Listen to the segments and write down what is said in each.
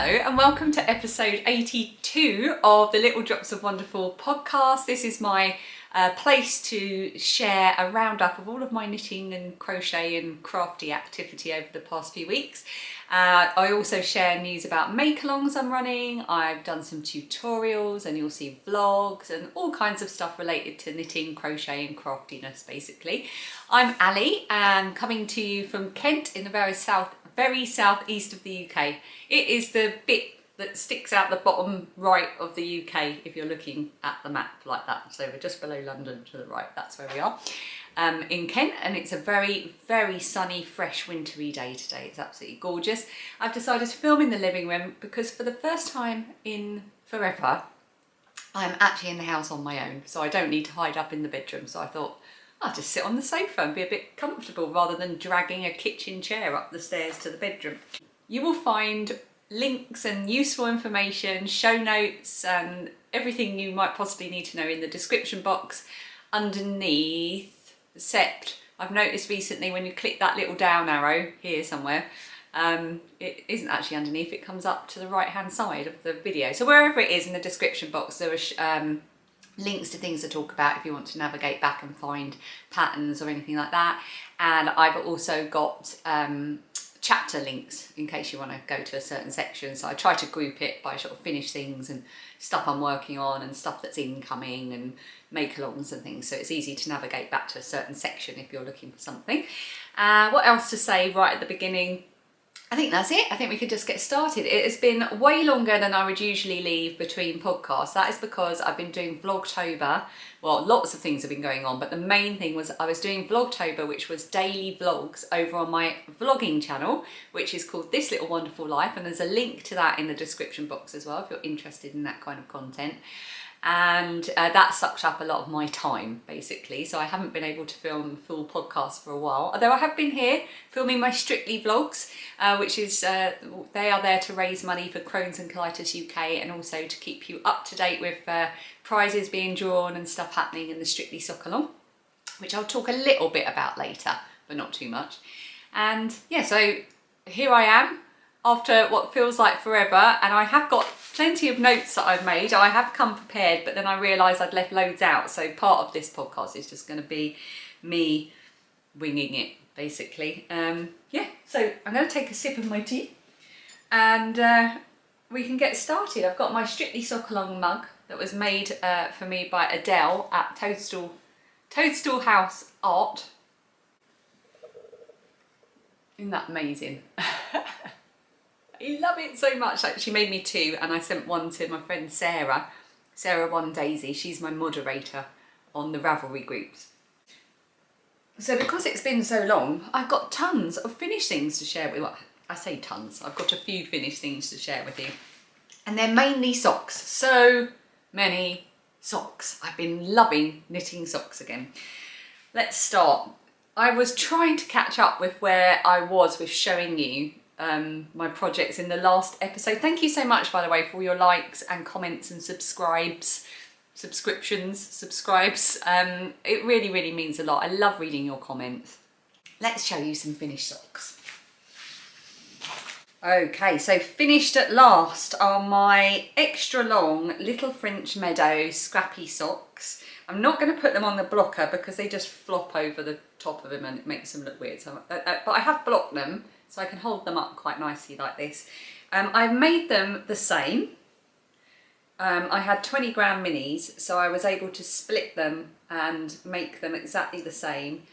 And welcome to episode 82 of the Little Drops of Wonderful podcast. This is my place to share a roundup of all of my knitting and crochet and crafty activity over the past few weeks. I also share news about MakeAlongs I'm running. I've done some tutorials and you'll see vlogs and all kinds of stuff related to knitting, crochet and craftiness basically. I'm Ali and coming to you from Kent in the very southeast of the UK. It is the bit that sticks out the bottom right of the UK if you're looking at the map like that. So we're just below London to the right, that's where we are. In Kent, and it's a very, very sunny, fresh, wintry day today. It's absolutely gorgeous. I've decided to film in the living room because for the first time in forever, I'm actually in the house on my own, so I don't need to hide up in the bedroom. So I thought, I'll just sit on the sofa and be a bit comfortable rather than dragging a kitchen chair up the stairs to the bedroom. You will find links and useful information, show notes and everything you might possibly need to know in the description box underneath, except I've noticed recently when you click that little down arrow here somewhere, it isn't actually underneath, it comes up to the right hand side of the video. So wherever it is in the description box there are links to things to talk about if you want to navigate back and find patterns or anything like that. And I've also got chapter links in case you want to go to a certain section. So I try to group it by sort of finished things and stuff I'm working on and stuff that's incoming and make-alongs and things. So it's easy to navigate back to a certain section if you're looking for something. What else to say right at the beginning? I think that's it. I think we could just get started. It has been way longer than I would usually leave between podcasts. That is because I've been doing Vlogtober. Well, lots of things have been going on, but the main thing was I was doing Vlogtober, which was daily vlogs over on my vlogging channel, which is called This Little Wonderful Life. And there's a link to that in the description box as well, if you're interested in that kind of content. And that sucked up a lot of my time basically, so I haven't been able to film full podcasts for a while, although I have been here filming my Strictly vlogs, which is they are there to raise money for Crohn's and Colitis UK and also to keep you up to date with prizes being drawn and stuff happening in the Strictly Sock Along, which I'll talk a little bit about later but not too much. And yeah, so here I am after what feels like forever, and I have got plenty of notes that I've made. I have come prepared, but then I realised I'd left loads out, so part of this podcast is just going to be me winging it basically. Yeah, so I'm going to take a sip of my tea and we can get started. I've got my Strictly Sock Along mug that was made for me by Adele at Toadstool House Art. Isn't that amazing? I love it so much. Like, she made me two and I sent one to my friend Sarah One Daisy. She's my moderator on the Ravelry groups. So because it's been so long, I've got tons of finished things to share with you. Well, I say tons, I've got a few finished things to share with you. And they're mainly socks. So many socks. I've been loving knitting socks again. Let's start. I was trying to catch up with where I was with showing you my projects in the last episode. Thank you so much, by the way, for all your likes and comments and subscribes. It really, really means a lot. I love reading your comments. Let's show you some finished socks. Okay, so finished at last are my extra long Little French Meadow scrappy socks. I'm not going to put them on the blocker because they just flop over the top of them and it makes them look weird. So, but I have blocked them so I can hold them up quite nicely like this. I've made them the same. I had 20 gram minis, so I was able to split them and make them exactly the same.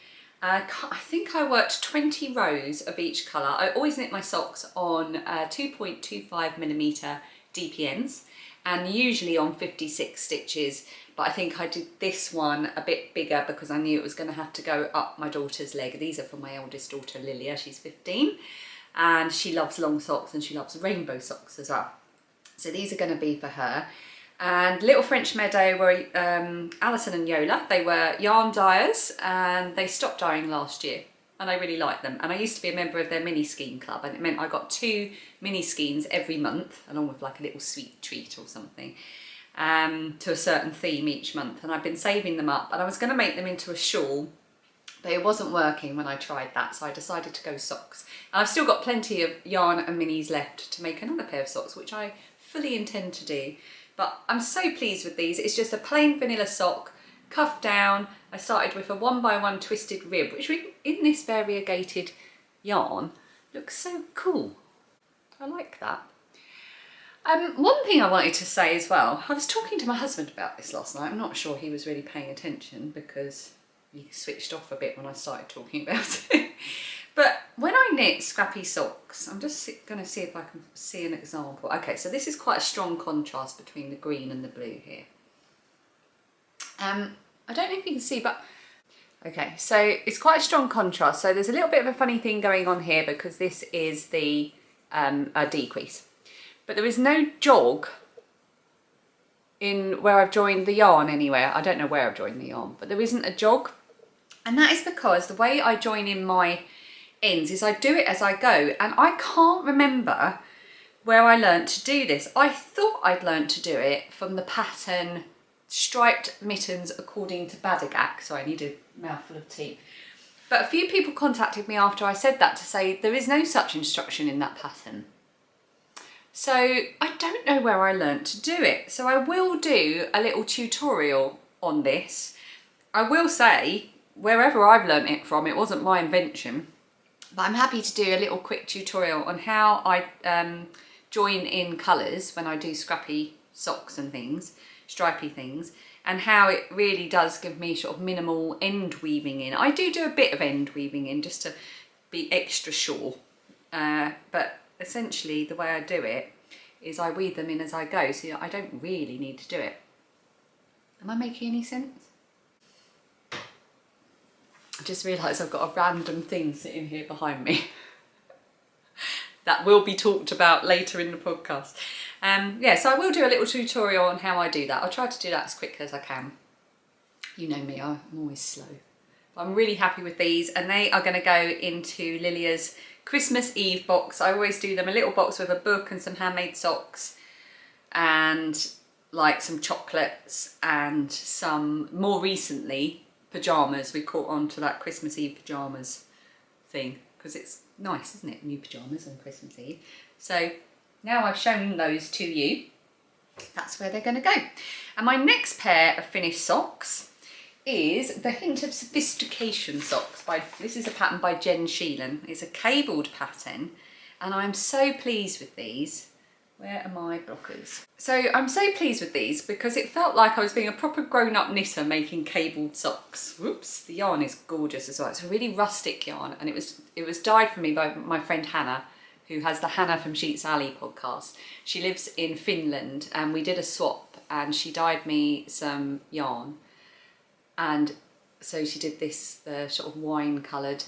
I think I worked 20 rows of each colour. I always knit my socks on 2.25mm DPNs and usually on 56 stitches, but I think I did this one a bit bigger because I knew it was going to have to go up my daughter's leg. These are for my eldest daughter Lilia, she's 15 and she loves long socks and she loves rainbow socks as well. So these are going to be for her. And Little French Meadow were Alison and Yola. They were yarn dyers and they stopped dyeing last year and I really like them. And I used to be a member of their mini skein club and it meant I got 2 mini skeins every month along with like a little sweet treat or something to a certain theme each month. And I've been saving them up and I was going to make them into a shawl, but it wasn't working when I tried that, so I decided to go socks. And I've still got plenty of yarn and minis left to make another pair of socks, which I fully intend to do. But I'm so pleased with these. It's just a plain vanilla sock, cuff down. I started with a 1x1 twisted rib, which in this variegated yarn looks so cool. I like that. One thing I wanted to say as well, I was talking to my husband about this last night. I'm not sure he was really paying attention because he switched off a bit when I started talking about it. But when I knit scrappy socks, I'm just going to see if I can see an example. Okay, so this is quite a strong contrast between the green and the blue here. I don't know if you can see, but okay, so it's quite a strong contrast. So there's a little bit of a funny thing going on here because this is the decrease. But there is no jog in where I've joined the yarn anywhere. I don't know where I've joined the yarn, but there isn't a jog. And that is because the way I join in my ends is I do it as I go, and I can't remember where I learnt to do this. I thought I'd learnt to do it from the pattern Striped Mittens According to Badagak. So I need a mouthful of tea. But a few people contacted me after I said that to say there is no such instruction in that pattern. So I don't know where I learnt to do it. So I will do a little tutorial on this. I will say, wherever I've learnt it from, it wasn't my invention, but I'm happy to do a little quick tutorial on how I join in colours when I do scrappy socks and things, stripy things, and how it really does give me sort of minimal end weaving in. I do a bit of end weaving in just to be extra sure, but essentially the way I do it is I weave them in as I go, so I don't really need to do it. Am I making any sense? I just realised I've got a random thing sitting here behind me that will be talked about later in the podcast. Yeah, so I will do a little tutorial on how I do that. I'll try to do that as quickly as I can. You know me, I'm always slow. But I'm really happy with these, and they are going to go into Lilia's Christmas Eve box. I always do them a little box with a book and some handmade socks and like some chocolates and some, more recently, pyjamas. We caught on to that Christmas Eve pyjamas thing because it's nice, isn't it? New pyjamas on Christmas Eve. So now I've shown those to you, that's where they're going to go. And my next pair of finished socks is the Hint of Sophistication socks. This is a pattern by Jen Sheelan. It's a cabled pattern, and I'm so pleased with these. Where are my blockers? So I'm so pleased with these because it felt like I was being a proper grown-up knitter making cabled socks. Whoops, the yarn is gorgeous as well. It's a really rustic yarn, and it was dyed for me by my friend Hanna, who has the Hanna from Sheets Alley podcast. She lives in Finland, and we did a swap, and she dyed me some yarn. And so she did this, the sort of wine coloured,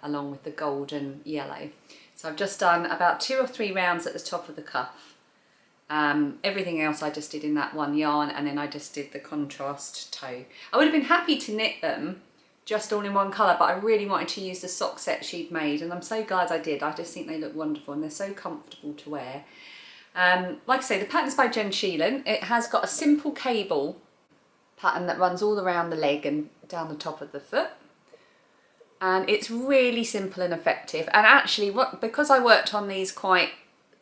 along with the golden yellow. So I've just done about 2 or 3 rounds at the top of the cuff. Everything else I just did in that one yarn, and then I just did the contrast toe. I would have been happy to knit them just all in one colour, but I really wanted to use the sock set she'd made, and I'm so glad I did. I just think they look wonderful and they're so comfortable to wear. Like I say, the pattern's by Jen Sheelan. It has got a simple cable pattern that runs all around the leg and down the top of the foot. And it's really simple and effective. And actually, because I worked on these quite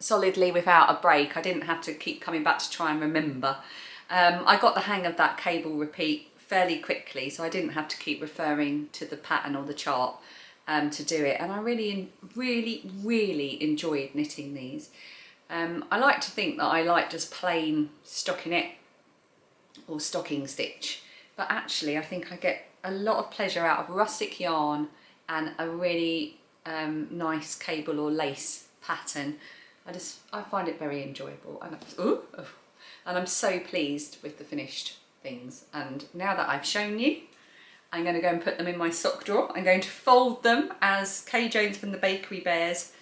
solidly without a break, I didn't have to keep coming back to try and remember. I got the hang of that cable repeat fairly quickly, so I didn't have to keep referring to the pattern or the chart to do it. And I really enjoyed knitting these. I like to think that I like just plain stockinette or stocking stitch, but actually I think I get a lot of pleasure out of rustic yarn and a really nice cable or lace pattern. I find it very enjoyable, and I'm so pleased with the finished things. And now that I've shown you, I'm going to go and put them in my sock drawer. I'm going to fold them as Kay Jones from the Bakery Bears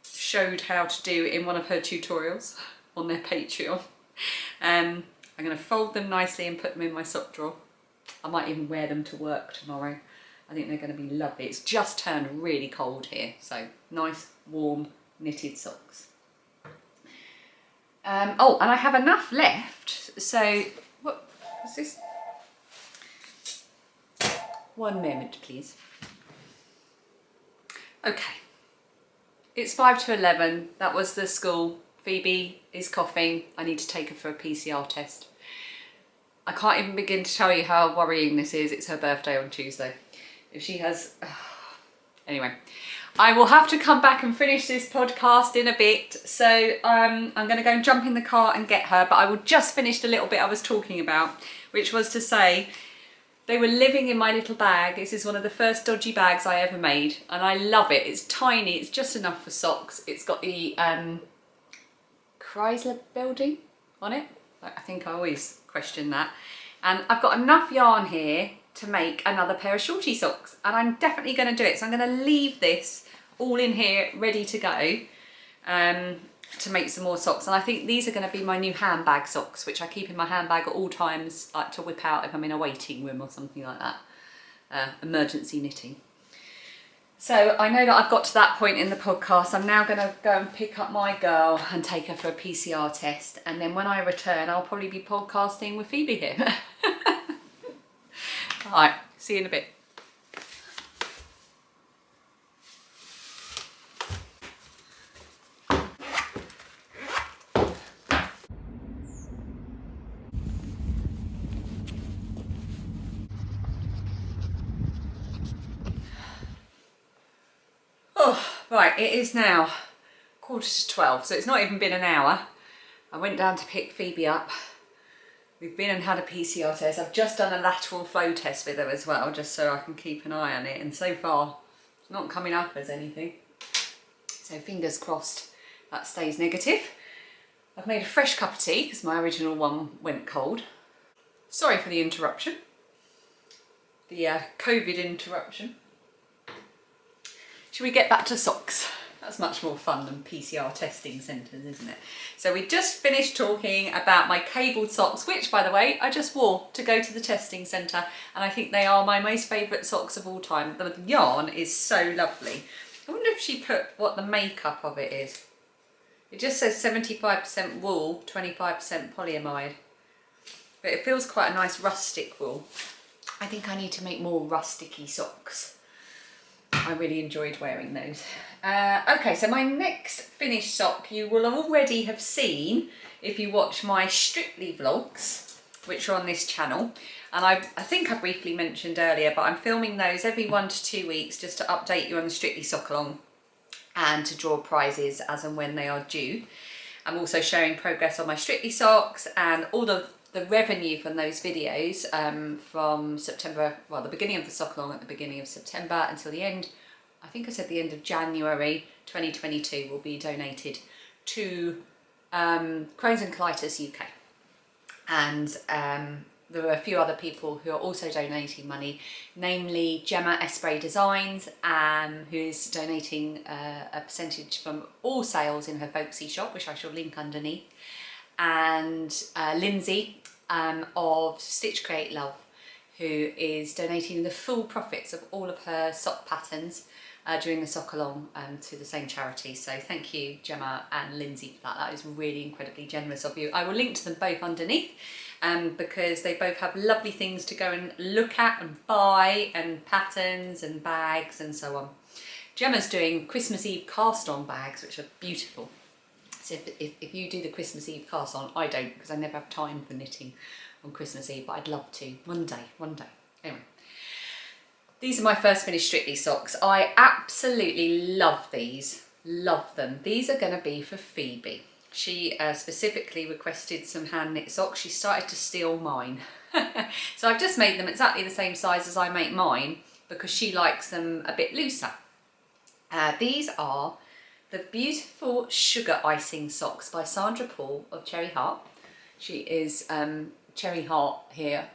showed how to do in one of her tutorials on their Patreon. I'm going to fold them nicely and put them in my sock drawer. I might even wear them to work tomorrow. I think they're going to be lovely. It's just turned really cold here, so nice warm knitted socks. Oh, and I have enough left. So what was this? One moment, please. Okay. It's 5 to 11. That was the school. Phoebe is coughing. I need to take her for a PCR test. I can't even begin to tell you how worrying this is. It's her birthday on Tuesday. If she has... Anyway, I will have to come back and finish this podcast in a bit. So I'm going to go and jump in the car and get her. But I will just finish the little bit I was talking about, which was to say they were living in my little bag. This is one of the first dodgy bags I ever made. And I love it. It's tiny. It's just enough for socks. It's got the Chrysler building on it. I think I always question that. And I've got enough yarn here to make another pair of shorty socks, and I'm definitely going to do it. So I'm going to leave this all in here ready to go to make some more socks. And I think these are going to be my new handbag socks, which I keep in my handbag at all times, like to whip out if I'm in a waiting room or something like that. Emergency knitting. So I know that I've got to that point in the podcast. I'm now going to go and pick up my girl and take her for a PCR test. And then when I return, I'll probably be podcasting with Phoebe here. All right, see you in a bit. Oh, right, it is now 11:45, so it's not even been an hour. I went down to pick Phoebe up. We've been and had a PCR test. I've just done a lateral flow test with her as well, just so I can keep an eye on it. And so far, it's not coming up as anything. So fingers crossed that stays negative. I've made a fresh cup of tea because my original one went cold. Sorry for the interruption. The COVID interruption. Should we get back to socks? That's much more fun than PCR testing centres, isn't it? So we just finished talking about my cabled socks, which, by the way, I just wore to go to the testing centre. And I think they are my most favourite socks of all time. The yarn is so lovely. I wonder if she put what the makeup of it is. It just says 75% wool, 25% polyamide. But it feels quite a nice rustic wool. I think I need to make more rusticy socks. I really enjoyed wearing those. Okay, so my next finished sock you will already have seen if you watch my Strictly vlogs, which are on this channel. And I think I briefly mentioned earlier, but I'm filming those every 1 to 2 weeks just to update you on the Strictly sock along and to draw prizes as and when they are due. I'm also showing progress on my Strictly socks and all the revenue from those videos from September, well, the beginning of the sock along at the beginning of September until the end, I think I said the end of January 2022, will be donated to Crohn's and Colitis UK. And there are a few other people who are also donating money, namely Gemma Espray Designs, who is donating a percentage from all sales in her folksy shop, which I shall link underneath, and Lindsay of Stitch Create Love, who is donating the full profits of all of her sock patterns during the sock along to the same charity. So thank you, Gemma and Lindsay, for that. That is really incredibly generous of you. I will link to them both underneath because they both have lovely things to go and look at and buy, and patterns and bags and so on. Gemma's doing Christmas Eve cast on bags, which are beautiful. So if you do the Christmas Eve cast on, I don't, because I never have time for knitting on Christmas Eve, but I'd love to one day. Anyway, these are my first finished Strictly socks. I absolutely love these, love them. These are going to be for Phoebe. She specifically requested some hand knit socks. She started to steal mine. So I've just made them exactly the same size as I make mine because she likes them a bit looser. These are the beautiful Sugar Icing socks by Sandra Paul of Cherry Heart. She is Cherry Heart here.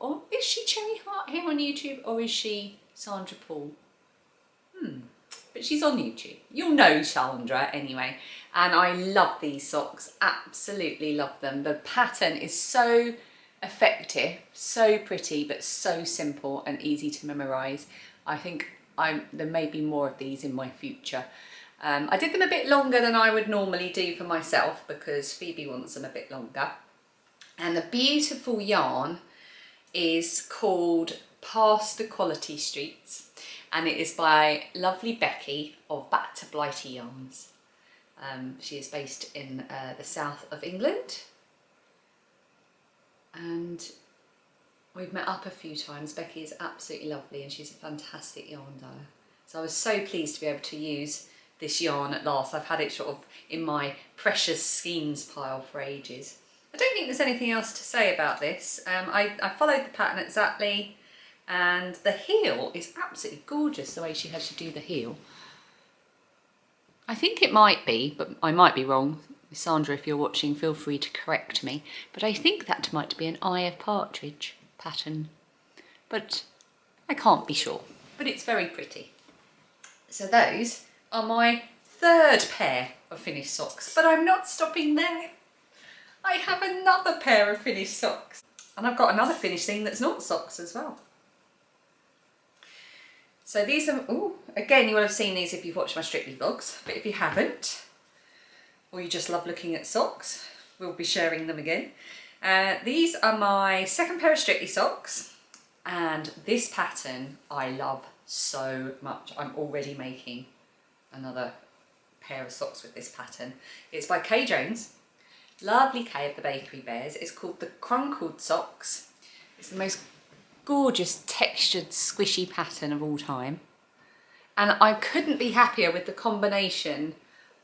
Or is she Cherry Heart here on YouTube, or is she Sandra Paul? But she's on YouTube. You'll know Sandra anyway. And I love these socks, absolutely love them. The pattern is so effective, so pretty, but so simple and easy to memorise. I think there may be more of these in my future. I did them a bit longer than I would normally do for myself because Phoebe wants them a bit longer. And the beautiful yarn is called Past the Quality Streets, and it is by lovely Becky of Back to Blighty Yarns. She is based in the south of England, and we've met up a few times. Becky is absolutely lovely and she's a fantastic yarn dyer. So I was so pleased to be able to use this yarn at last. I've had it sort of in my precious skeins pile for ages. I don't think there's anything else to say about this. I followed the pattern exactly, and the heel is absolutely gorgeous, the way she has to do the heel. I think it might be, but I might be wrong. Sandra, if you're watching, feel free to correct me. But I think that might be an Eye of Partridge pattern. But I can't be sure. But it's very pretty. So those are my third pair of finished socks. But I'm not stopping there. I have another pair of finished socks. And I've got another finished thing that's not socks as well. So these are, ooh, again, you will have seen these if you've watched my Strictly vlogs, but if you haven't, or you just love looking at socks, we'll be sharing them again. These are my second pair of Strictly socks, and this pattern I love so much. I'm already making another pair of socks with this pattern. It's by Kay Jones, lovely Kay of the Bakery Bears. It's called the Crunkled Socks. It's the most gorgeous textured squishy pattern of all time, and I couldn't be happier with the combination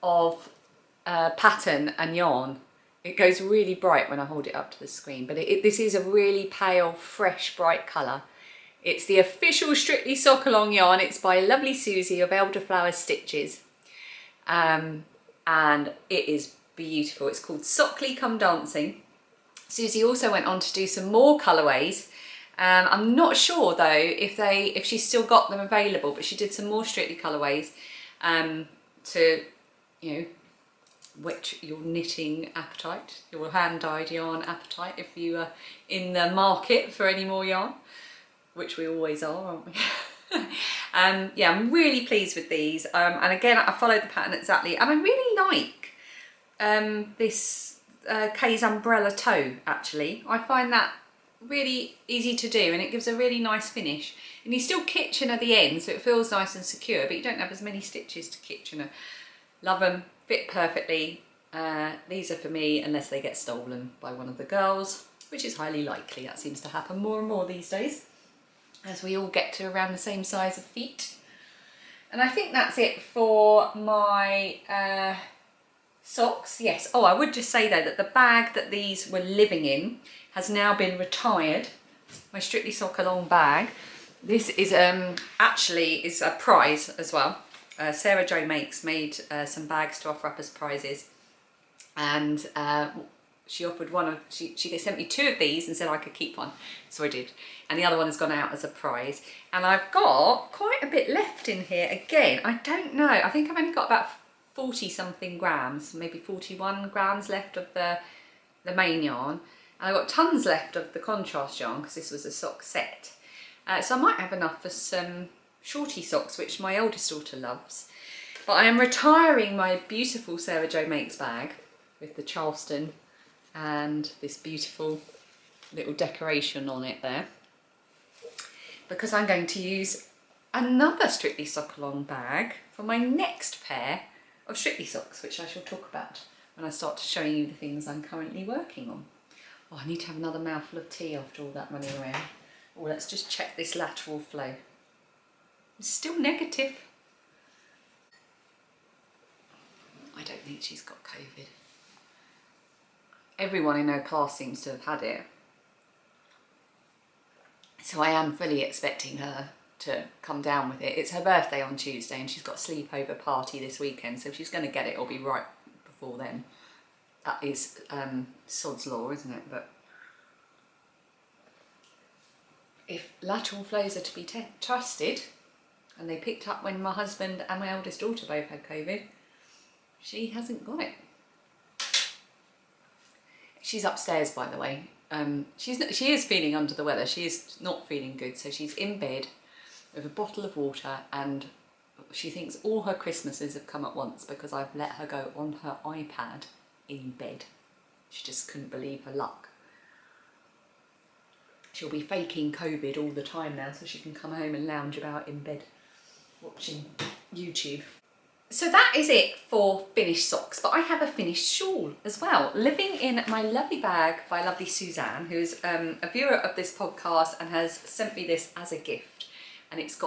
of pattern and yarn. It goes really bright when I hold it up to the screen, but this is a really pale, fresh, bright colour. It's the official Strictly Sock Along yarn. It's by lovely Susie of Elderflower Stitches, and it is beautiful. It's called Sockly Come Dancing. Susie also went on to do some more colourways. I'm not sure though if she's still got them available, but she did some more Strictly colourways to, you know, whet your knitting appetite, your hand-dyed yarn appetite, if you are in the market for any more yarn, which we always are, aren't we? Yeah, I'm really pleased with these, and again I followed the pattern exactly, and I really like this Kay's umbrella toe. Actually, I find that really easy to do, and it gives a really nice finish, and you still kitchen at the end, so it feels nice and secure, but you don't have as many stitches to kitchen. Love them, fit perfectly. These are for me unless they get stolen by one of the girls, which is highly likely. That seems to happen more and more these days as we all get to around the same size of feet. And I think that's it for my socks. Yes, oh, I would just say though that the bag that these were living in has now been retired. My Strictly Sock Along bag. This is actually is a prize as well. Sarah Jo Makes made some bags to offer up as prizes, and she offered one of, she sent me 2 of these and said I could keep one, so I did, and the other one has gone out as a prize, and I've got quite a bit left in here. Again, I don't know, I think I've only got about 40 something grams, maybe 41 grams left of the main yarn, and I've got tons left of the contrast yarn because this was a sock set, so I might have enough for some shorty socks, which my eldest daughter loves. But I am retiring my beautiful Sarah Jo Makes bag with the Charleston and this beautiful little decoration on it there, because I'm going to use another Strictly Sock Along bag for my next pair of Strictly socks, which I shall talk about when I start showing you the things I'm currently working on. Oh, I need to have another mouthful of tea after all that running around. Oh, let's just check this lateral flow. It's still negative. I don't think she's got COVID. Everyone in her class seems to have had it. So I am fully expecting her to come down with it. It's her birthday on Tuesday and she's got a sleepover party this weekend, so if she's going to get it, it'll be right before then. That is sod's law, isn't it? But if lateral flows are to be trusted, and they picked up when my husband and my eldest daughter both had COVID, she hasn't got it. She's upstairs, by the way. She is feeling under the weather. She is not feeling good, so she's in bed with a bottle of water, and she thinks all her Christmases have come at once because I've let her go on her iPad in bed. She just couldn't believe her luck. She'll be faking COVID all the time now so she can come home and lounge about in bed watching YouTube. So that is it for finished socks, but I have a finished shawl as well, living in my lovely bag by lovely Suzanne, who's a viewer of this podcast and has sent me this as a gift. And it's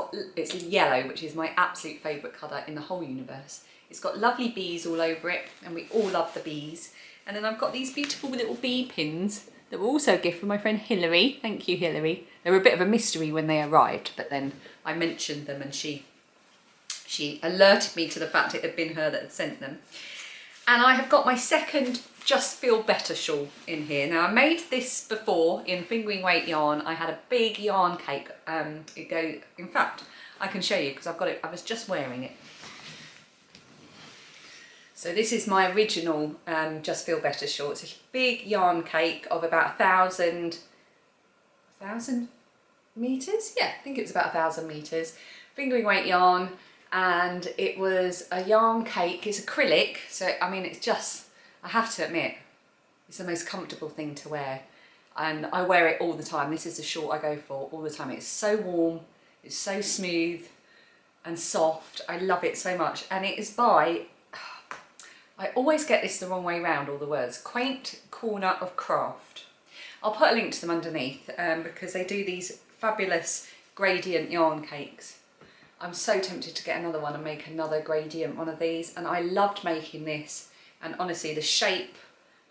yellow, which is my absolute favourite colour in the whole universe. It's got lovely bees all over it, and we all love the bees. And then I've got these beautiful little bee pins that were also a gift from my friend Hilary. Thank you, Hilary. They were a bit of a mystery when they arrived, but then I mentioned them and she alerted me to the fact it had been her that had sent them. And I have got my second Just Feel Better shawl in here. Now I made this before in fingering weight yarn. I had a big yarn cake. In fact, I can show you because I've got it, I was just wearing it. So this is my original Just Feel Better shawl. It's a big yarn cake of about 1,000 meters? Yeah, I think it was about 1,000 meters. Fingering weight yarn, and it was a yarn cake. It's acrylic, so I mean it's just, I have to admit, it's the most comfortable thing to wear. And I wear it all the time. This is the shawl I go for all the time. It's so warm, it's so smooth and soft. I love it so much. And it is by, I always get this the wrong way round, all the words. Quaint Corner of Craft. I'll put a link to them underneath because they do these fabulous gradient yarn cakes. I'm so tempted to get another one and make another gradient one of these. And I loved making this. And honestly, the shape,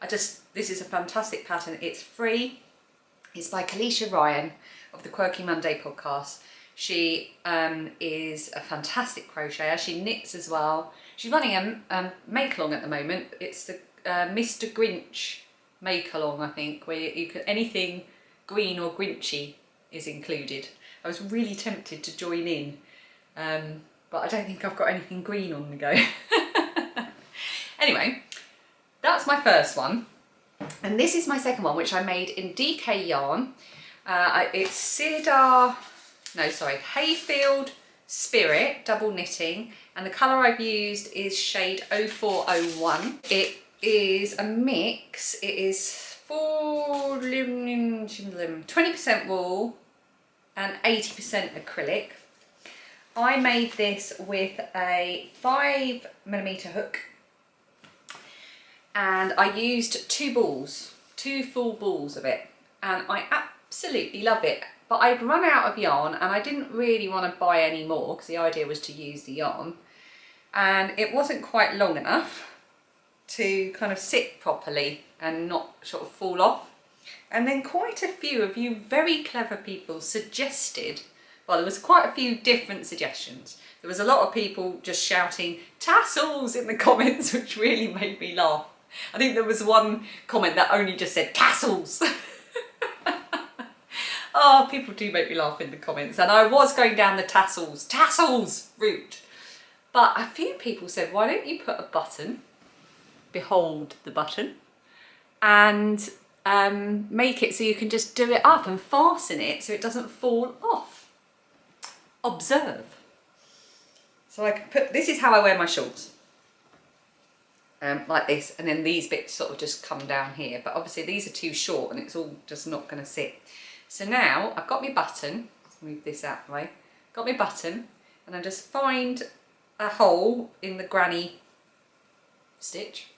this is a fantastic pattern. It's free. It's by Kalisha Ryan of the Quirky Monday podcast. She is a fantastic crocheter. She knits as well. She's running a MakeAlong at the moment. It's the Mr. Grinch MakeAlong, I think, where you can, anything green or grinchy is included. I was really tempted to join in, but I don't think I've got anything green on the go. Anyway, that's my first one. And this is my second one, which I made in DK yarn. It's Hayfield Spirit double knitting, and the colour I've used is shade 0401. It is a mix. It is 20% wool and 80% acrylic. I made this with a 5mm hook, and I used two full balls of it, and I absolutely love it. But I'd run out of yarn and I didn't really want to buy any more because the idea was to use the yarn, and it wasn't quite long enough to kind of sit properly and not sort of fall off. And then quite a few of you very clever people suggested, well, there was quite a few different suggestions. There was a lot of people just shouting tassels in the comments, which really made me laugh. I think there was one comment that only just said tassels. Oh, people do make me laugh in the comments, and I was going down the tassels route. But a few people said, why don't you put a button, behold the button, and make it so you can just do it up and fasten it so it doesn't fall off. Observe. So I can put, this is how I wear my shorts. Like this, and then these bits sort of just come down here, but obviously these are too short and it's all just not going to sit. So now I've got my button, let's move this out of the way, got my button, and I just find a hole in the granny stitch.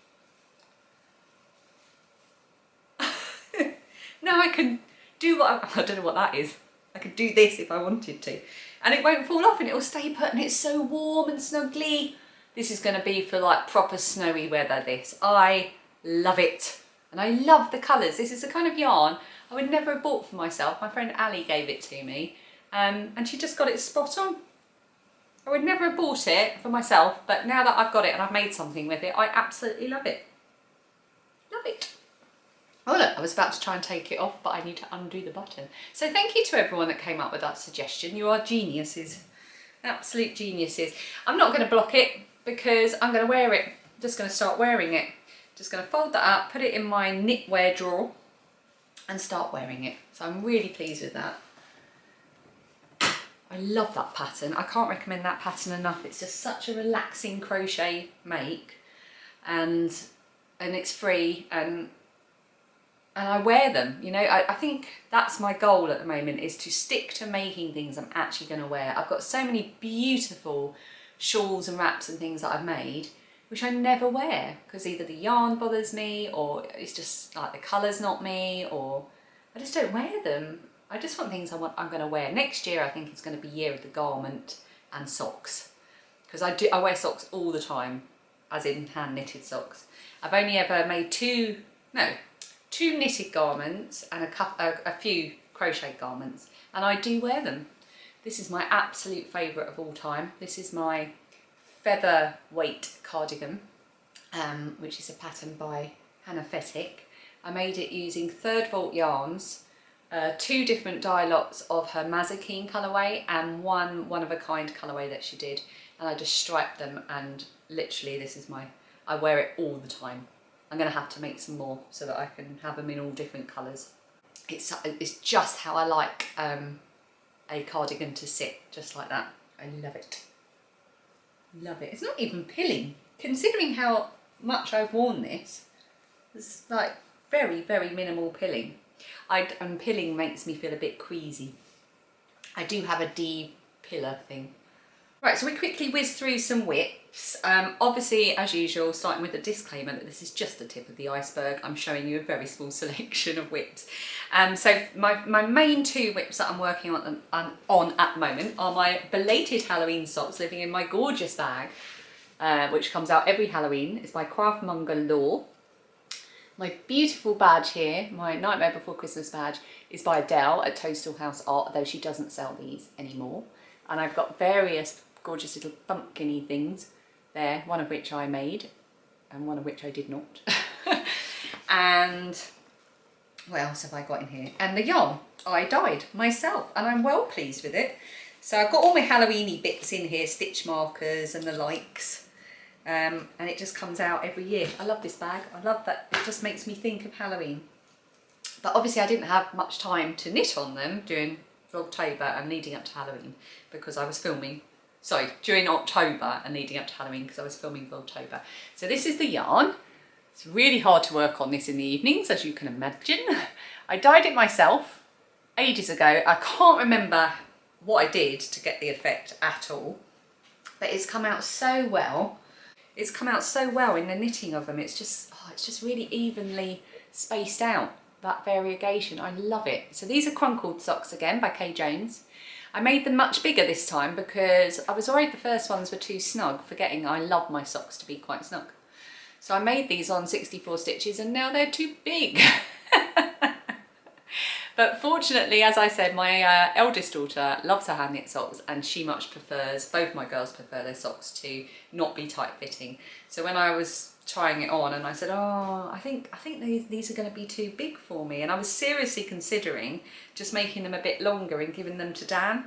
Now I can do what I don't know what that is. I could do this if I wanted to, and it won't fall off and it will stay put, and it's so warm and snuggly. This is going to be for like proper snowy weather, this. I love it. And I love the colours. This is the kind of yarn I would never have bought for myself. My friend Ali gave it to me, and she just got it spot on. I would never have bought it for myself, but now that I've got it and I've made something with it, I absolutely love it. Love it. Oh look, I was about to try and take it off, but I need to undo the button. So thank you to everyone that came up with that suggestion. You are geniuses. Absolute geniuses. I'm not going to block it because I'm going to wear it. I'm just going to start wearing it. Just going to fold that up, put it in my knitwear drawer and start wearing it. So I'm really pleased with that. I love that pattern. I can't recommend that pattern enough. It's just such a relaxing crochet make, and it's free, and and I wear them. You know, I think that's my goal at the moment, is to stick to making things I'm actually going to wear. I've got so many beautiful shawls and wraps and things that I've made which I never wear because either the yarn bothers me, or it's just like the colour's not me, or I just don't wear them. I just want things I'm going to wear. Next year I think it's going to be year of the garment and socks, because I wear socks all the time, as in hand knitted socks. I've only ever made two knitted garments and a few crochet garments, and I do wear them. This is my absolute favourite of all time. This is my feather weight cardigan, which is a pattern by Hanna. I made it using 3rd Vault yarns, 2 different dye lots of her Mazikeen colourway and one of a kind colourway that she did, and I just striped them, and literally this is I wear it all the time. I'm going to have to make some more so that I can have them in all different colours. It's just how I like a cardigan to sit, just like that. I love it. Love it. It's not even pilling. Considering how much I've worn this, it's like very, very minimal pilling. And pilling makes me feel a bit queasy. I do have a de-pillar thing. Right, so we quickly whiz through some whips. Obviously, as usual, starting with a disclaimer that this is just the tip of the iceberg. I'm showing you a very small selection of whips. So my main 2 whips that I'm working on at the moment are my belated Halloween socks living in my gorgeous bag, which comes out every Halloween. It's by Craftmonger Law. My beautiful badge here, my Nightmare Before Christmas badge, is by Adele at Toadstool House Art, though she doesn't sell these anymore. And I've got various gorgeous little pumpkin-y things there, one of which I made and one of which I did not. And what else have I got in here? And the yarn I dyed myself, and I'm well pleased with it. So I've got all my Halloweeny bits in here, stitch markers and the likes, and it just comes out every year. I love this bag. I love that it just makes me think of Halloween. But obviously I didn't have much time to knit on them during October and leading up to Halloween, because I was filming, during October and leading up to Halloween, because I was filming for October. So this is the yarn. It's really hard to work on this in the evenings, as you can imagine. I dyed it myself ages ago. I can't remember what I did to get the effect at all, but it's come out so well. It's come out so well in the knitting of them. It's just really evenly spaced out, that variegation. I love it. So these are Crunkled Socks again by Kay Jones. I made them much bigger this time because I was worried the first ones were too snug, forgetting I love my socks to be quite snug. So I made these on 64 stitches and now they're too big. But fortunately, as I said, my eldest daughter loves her hand knit socks, and she much prefers, both my girls prefer their socks to not be tight fitting. So when I was trying it on and I said, oh, I think these are going to be too big for me, and I was seriously considering just making them a bit longer and giving them to Dan,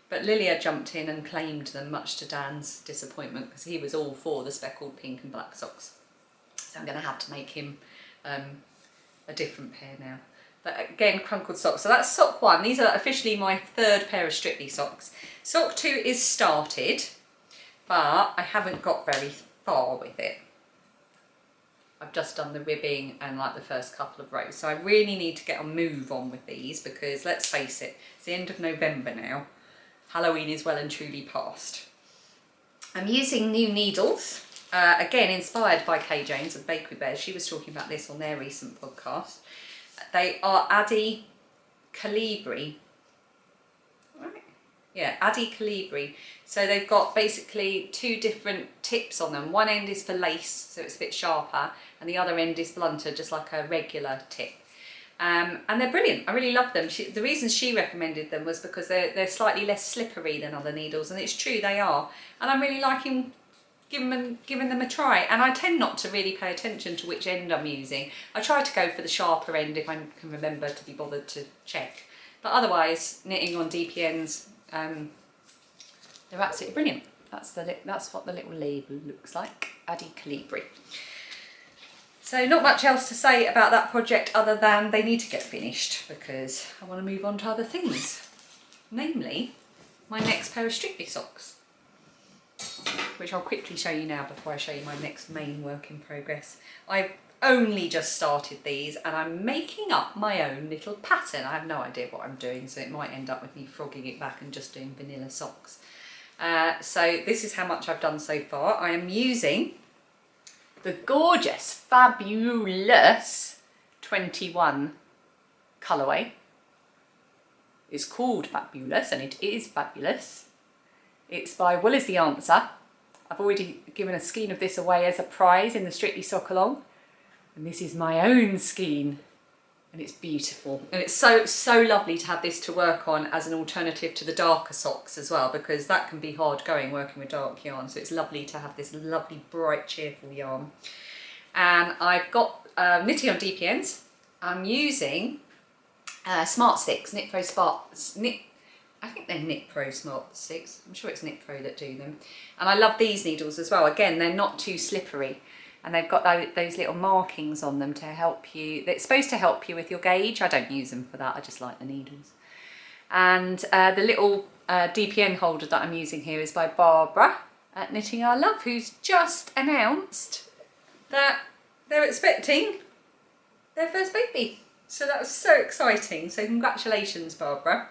but Lilia jumped in and claimed them, much to Dan's disappointment, because he was all for the speckled pink and black socks. So I'm going to have to make him a different pair now. But again, Crunkled Socks. So that's sock 1. These are officially my 3rd pair of Strictly socks. Sock 2 is started, but I haven't got very far with it. I've just done the ribbing and like the first couple of rows. So I really need to get a move on with these, because let's face it, it's the end of November now. Halloween is well and truly past. I'm using new needles, again inspired by Kay Jones of Bakery Bears. She was talking about this on their recent podcast. They are Addi Colibri. Right. Yeah, Addi Colibri. So they've got basically 2 different tips on them. One end is for lace, so it's a bit sharper, and the other end is blunter, just like a regular tip. And they're brilliant. I really love them. The reason she recommended them was because they're slightly less slippery than other needles, and it's true, they are. And I'm really liking giving them a try, and I tend not to really pay attention to which end I'm using. I try to go for the sharper end if I can remember to be bothered to check, but otherwise knitting on DPNs, they're absolutely brilliant. That's what the little label looks like, Addi Colibri. So not much else to say about that project other than they need to get finished, because I want to move on to other things, namely my next pair of Strictly socks, which I'll quickly show you now before I show you my next main work in progress. only just started these and I'm making up my own little pattern. I have no idea what I'm doing, so it might end up with me frogging it back and just doing vanilla socks. So this is how much I've done so far. I am using the gorgeous Fab-U-lous 21 colourway. It's called Fab-U-lous and it is fabulous. It's by Wool is the Answer. I've already given a skein of this away as a prize in the Strictly Sock Along. And this is my own skein. And it's beautiful. And it's so lovely to have this to work on as an alternative to the darker socks as well, because that can be hard going working with dark yarn. So it's lovely to have this lovely, bright, cheerful yarn. And I've got knitting on DPNs. I'm using Smart Sticks, Knit Pro I think they're Knit Pro Smart Sticks. I'm sure it's Knit Pro that do them. And I love these needles as well. Again, they're not too slippery. And they've got those little markings on them to help you. It's supposed to help you with your gauge. I don't use them for that. I just like the needles. And the little DPN holder that I'm using here is by Barbara at Knitting I Love, who's just announced that they're expecting their first baby. So that was so exciting. So congratulations, Barbara.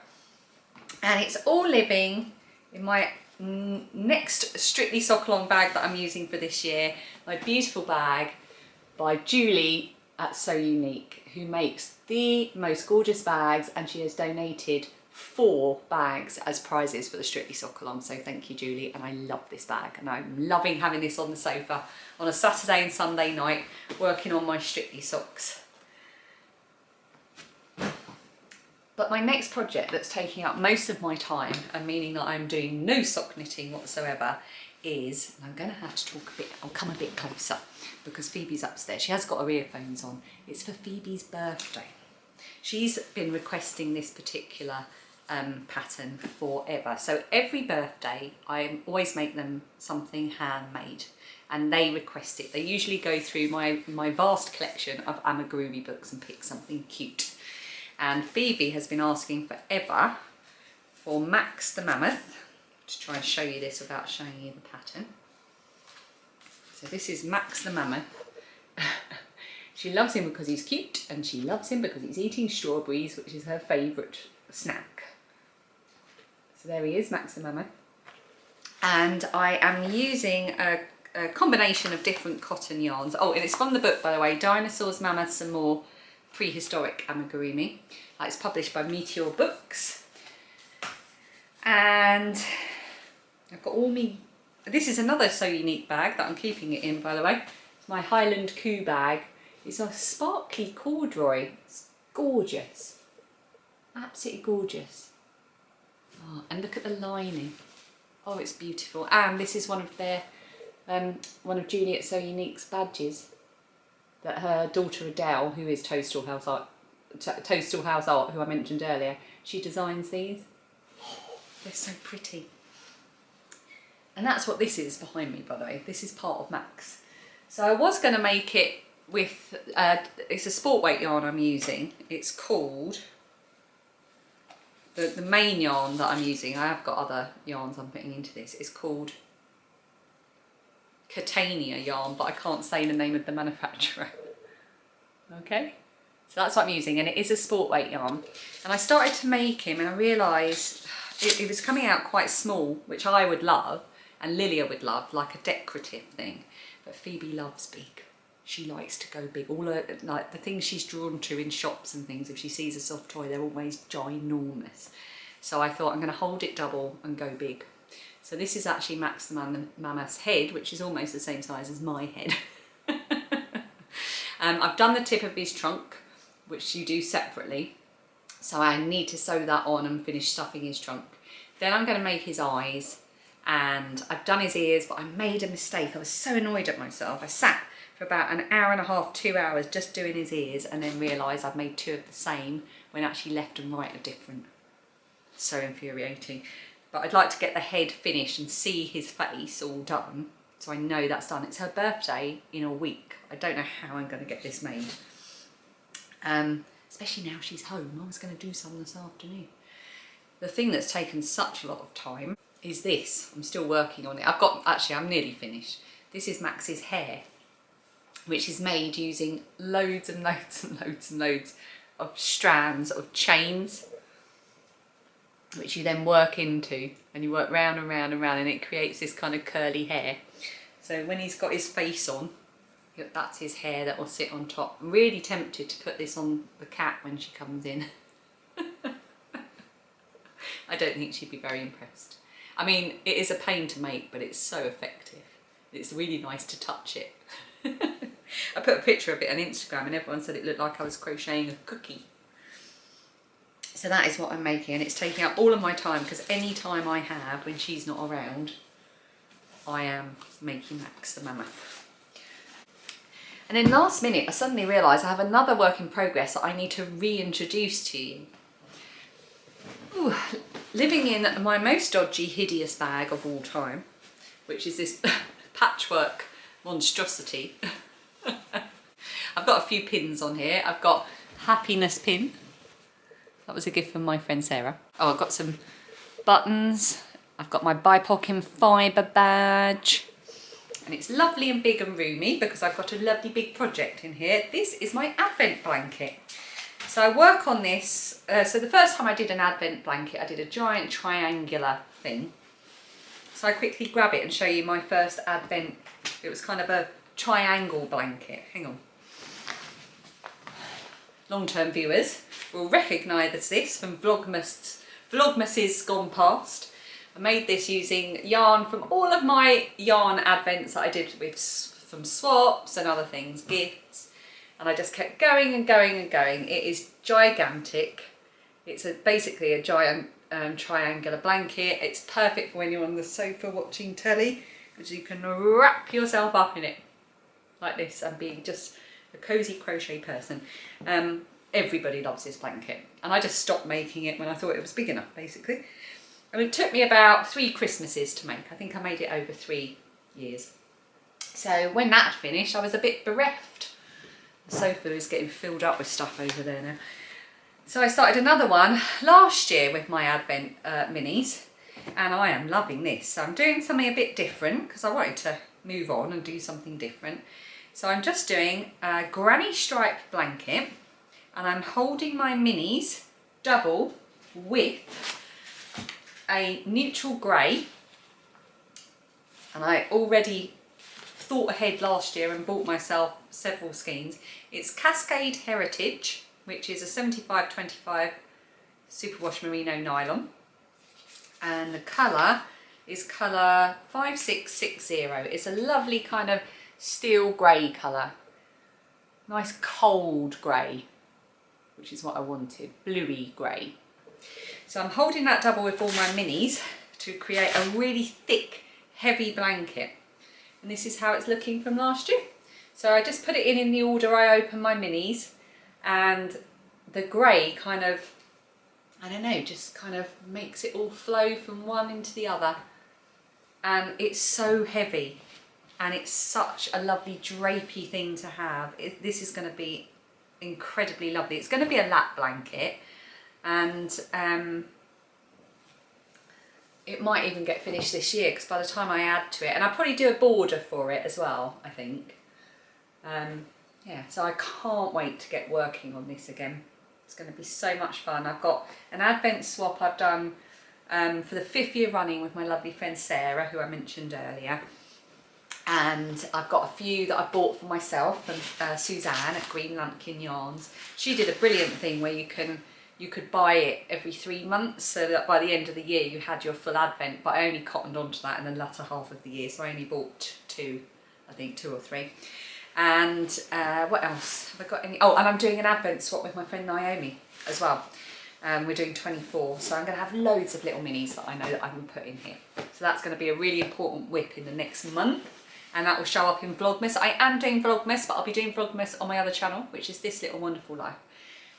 And it's all living in my next Strictly Sock Along bag that I'm using for this year. My beautiful bag by Julie at So Unique, who makes the most gorgeous bags, and she has donated 4 bags as prizes for the Strictly Sock Along. So thank you, Julie, and I love this bag and I'm loving having this on the sofa on a Saturday and Sunday night working on my Strictly socks. But my next project that's taking up most of my time and meaning that I'm doing no sock knitting whatsoever is, and I'm going to have to talk a bit, I'll come a bit closer because Phoebe's upstairs. She has got her earphones on. It's for Phoebe's birthday. She's been requesting this particular pattern forever. So every birthday I always make them something handmade and they request it. They usually go through my vast collection of Amigurumi books and pick something cute. And Phoebe has been asking forever for Max the Mammoth. To try and show you this without showing you the pattern. So this is Max the Mammoth. She loves him because he's cute and she loves him because he's eating strawberries, which is her favourite snack. So there he is, Max the Mammoth. And I am using a combination of different cotton yarns. Oh, and it's from the book, by the way, Dinosaurs, Mammoths and More, Prehistoric Amigurumi. It's published by Meteor Books. And I've got all me, this is another So Unique bag that I'm keeping it in, by the way. It's my Highland Coo bag. It's a sparkly corduroy. It's gorgeous. Absolutely gorgeous. Oh, and look at the lining. Oh, it's beautiful. And this is one of their, one of Juliet So Unique's badges that her daughter Adele, who is Toadstool House Art, who I mentioned earlier, she designs these. Oh, they're so pretty. And that's what this is behind me, by the way. This is part of Max. So I was going to make it with, it's a sport weight yarn I'm using. It's called, the main yarn that I'm using, I have got other yarns I'm putting into this, is called Catania yarn, but I can't say the name of the manufacturer. Okay, so that's what I'm using, and it is a sport weight yarn. And I started to make him and I realised it was coming out quite small, which I would love and Lilia would love, like a decorative thing, but Phoebe loves big. She likes to go big. All her, like the things she's drawn to in shops and things, if she sees a soft toy, they're always ginormous. So I thought I'm going to hold it double and go big. So this is actually Max the Mammoth's head, which is almost the same size as my head. I've done the tip of his trunk, which you do separately. So I need to sew that on and finish stuffing his trunk. Then I'm going to make his eyes, and I've done his ears, but I made a mistake. I was so annoyed at myself. I sat for about an hour and a half, 2 hours just doing his ears, and then realised I've made 2 of the same when actually left and right are different. So infuriating. But I'd like to get the head finished and see his face all done, so I know that's done. It's her birthday in a week. I don't know how I'm going to get this made. Especially now she's home. I was going to do some this afternoon. The thing that's taken such a lot of time is this. I'm still working on it. I'm nearly finished. This is Max's hair. which is made using loads and loads and loads and loads of strands of chains, which you then work into, and you work round and round and round, and it creates this kind of curly hair. So when he's got his face on, that's his hair that will sit on top. I'm really tempted to put this on the cat when she comes in. I don't think she'd be very impressed. I mean, it is a pain to make, but it's so effective. It's really nice to touch it. I put a picture of it on Instagram and everyone said it looked like I was crocheting a cookie. So that is what I'm making, and it's taking up all of my time, because any time I have when she's not around, I am making Max the mammoth. And then last minute I suddenly realised I have another work in progress that I need to reintroduce to you. Ooh, living in my most dodgy, hideous bag of all time, which is this patchwork monstrosity. I've got a few pins on here. I've got happiness pin. That was a gift from my friend Sarah. Oh, I've got some buttons. I've got my BIPOC in fibre badge. And it's lovely and big and roomy because I've got a lovely big project in here. This is my advent blanket. So I work on this. So the first time I did an advent blanket, I did a giant triangular thing. So I quickly grab it and show you my first advent. It was kind of a triangle blanket. Hang on. Long-term viewers will recognise this from Vlogmas's gone past. I made this using yarn from all of my yarn advents that I did with from swaps and other things, gifts, and I just kept going and going and going. It is gigantic. It's basically a giant triangular blanket. It's perfect for when you're on the sofa watching telly, because you can wrap yourself up in it like this and be just a cosy crochet person. Everybody loves this blanket, and I just stopped making it when I thought it was big enough, basically. And it took me about 3 Christmases to make. I think I made it over 3 years. So when that finished, I was a bit bereft. The sofa is getting filled up with stuff over there now. So I started another one last year with my advent minis, and I am loving this. So I'm doing something a bit different because I wanted to move on and do something different. So I'm just doing a granny striped blanket, and I'm holding my minis double with a neutral grey, and I already thought ahead last year and bought myself several skeins. It's Cascade Heritage, which is a 75/25 superwash merino nylon, and the colour is colour 5660. It's a lovely kind of steel grey colour, nice cold grey, which is what I wanted, bluey grey. So I'm holding that double with all my minis to create a really thick, heavy blanket. And this is how it's looking from last year. So I just put it in the order I open my minis, and the grey kind of, I don't know, just kind of makes it all flow from one into the other. And it's so heavy, and it's such a lovely drapey thing to have. This is going to be incredibly lovely. It's going to be a lap blanket, and it might even get finished this year, because by the time I add to it, and I'll probably do a border for it as well, I think. Yeah, so I can't wait to get working on this again. It's going to be so much fun. I've got an advent swap I've done for the 5th year running with my lovely friend Sarah, who I mentioned earlier. And I've got a few that I bought for myself from Suzanne at Green Lumpkin Yarns. She did a brilliant thing where you could buy it every 3 months, so that by the end of the year you had your full advent, but I only cottoned onto that in the latter half of the year, so I only bought 2, I think 2 or 3. And what else? Have I got any? Oh, and I'm doing an advent swap with my friend Naomi as well. We're doing 24, so I'm going to have loads of little minis that I know that I can put in here. So that's going to be a really important whip in the next month, and that will show up in Vlogmas. I am doing Vlogmas, but I'll be doing Vlogmas on my other channel, which is This Little Wonderful Life.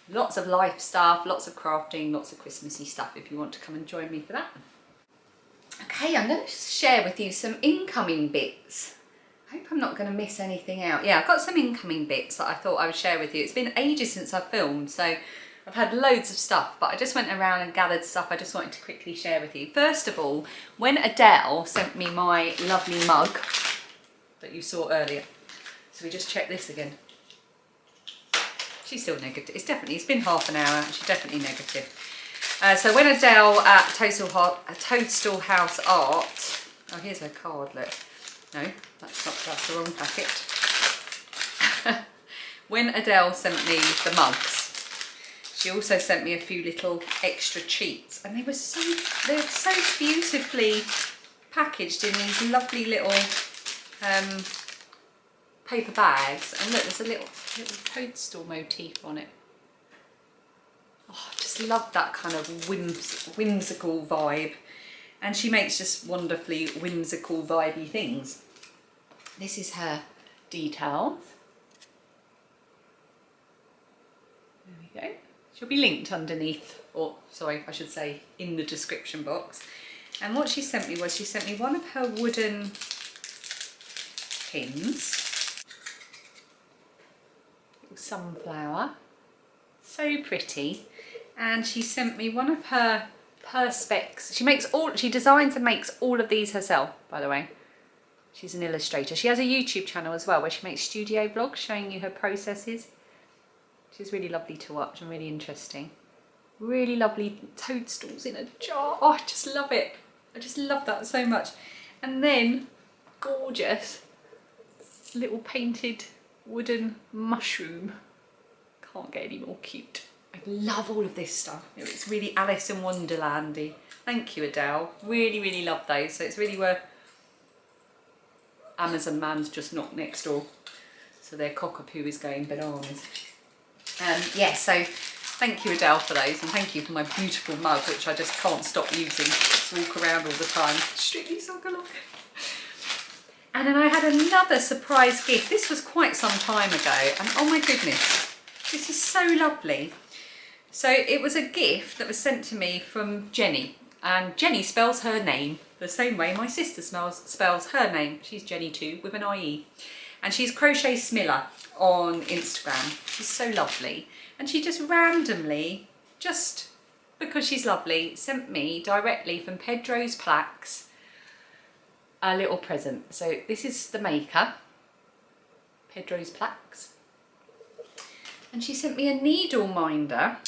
Lots of life stuff, lots of crafting, lots of Christmassy stuff if you want to come and join me for that. Okay, I'm going to share with you some incoming bits. I hope I'm not going to miss anything out. Yeah, I've got some incoming bits that I thought I would share with you. It's been ages since I've filmed, so I've had loads of stuff, but I just went around and gathered stuff I just wanted to quickly share with you. First of all, when Adele sent me my lovely mug that you saw earlier, So we just check this again. She's still negative. It's been half an hour. She's definitely negative. So when Adele at Toadstool House Art, oh, here's her card, look. No, that's the wrong packet. When Adele sent me the mugs, she also sent me a few little extra treats, and they're so beautifully packaged in these lovely little paper bags. And look, there's a little toadstool motif on it. Oh, I just love that kind of whimsical vibe. And she makes just wonderfully whimsical, vibey things. This is her details. There we go. She'll be linked underneath, or sorry, I should say in the description box. And what she sent me was, she sent me one of her wooden pins. Little sunflower. So pretty. And she sent me one of her perspex. She designs and makes all of these herself, by the way. She's an illustrator. She has a YouTube channel as well where she makes studio vlogs showing you her processes. She's really lovely to watch and really interesting. Really lovely toadstools in a jar. Oh, I just love it. I just love that so much. And then gorgeous little painted wooden mushroom. Can't get any more cute. I love all of this stuff. It's really Alice in Wonderlandy. Thank you, Adele. Really, really love those. So it's really where Amazon man's just knocked next door. So their cockapoo is going bananas. Yeah, so thank you, Adele, for those. And thank you for my beautiful mug, which I just can't stop using. Just walk around all the time. Strictly sock along. And then I had another surprise gift. This was quite some time ago. And oh my goodness, this is so lovely. So it was a gift that was sent to me from Jenny, and Jenny spells her name the same way my sister spells her name. She's Jenny too, with an IE, and she's Crochet Smilla on Instagram. She's so lovely, and she just randomly, just because she's lovely, sent me directly from Pedro's Plaques a little present. So this is the maker, Pedro's Plaques, and she sent me a needle minder.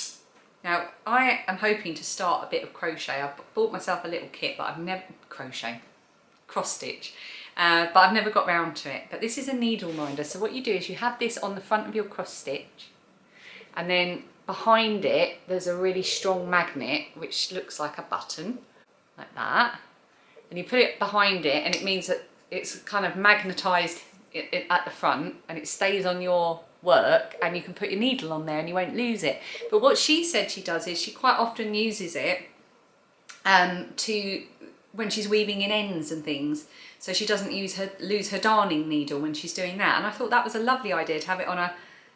Now, I am hoping to start a bit of crochet. I've bought myself a little kit, but I've never, cross stitch, but I've never got round to it. But this is a needle minder. So what you do is you have this on the front of your cross stitch, and then behind it, there's a really strong magnet, which looks like a button, like that. And you put it behind it, and it means that it's kind of magnetized at the front, and it stays on your work, and you can put your needle on there and you won't lose it. But what she said she does is she quite often uses it to when she's weaving in ends and things, so she doesn't lose her darning needle when she's doing that. And I thought that was a lovely idea, to have it on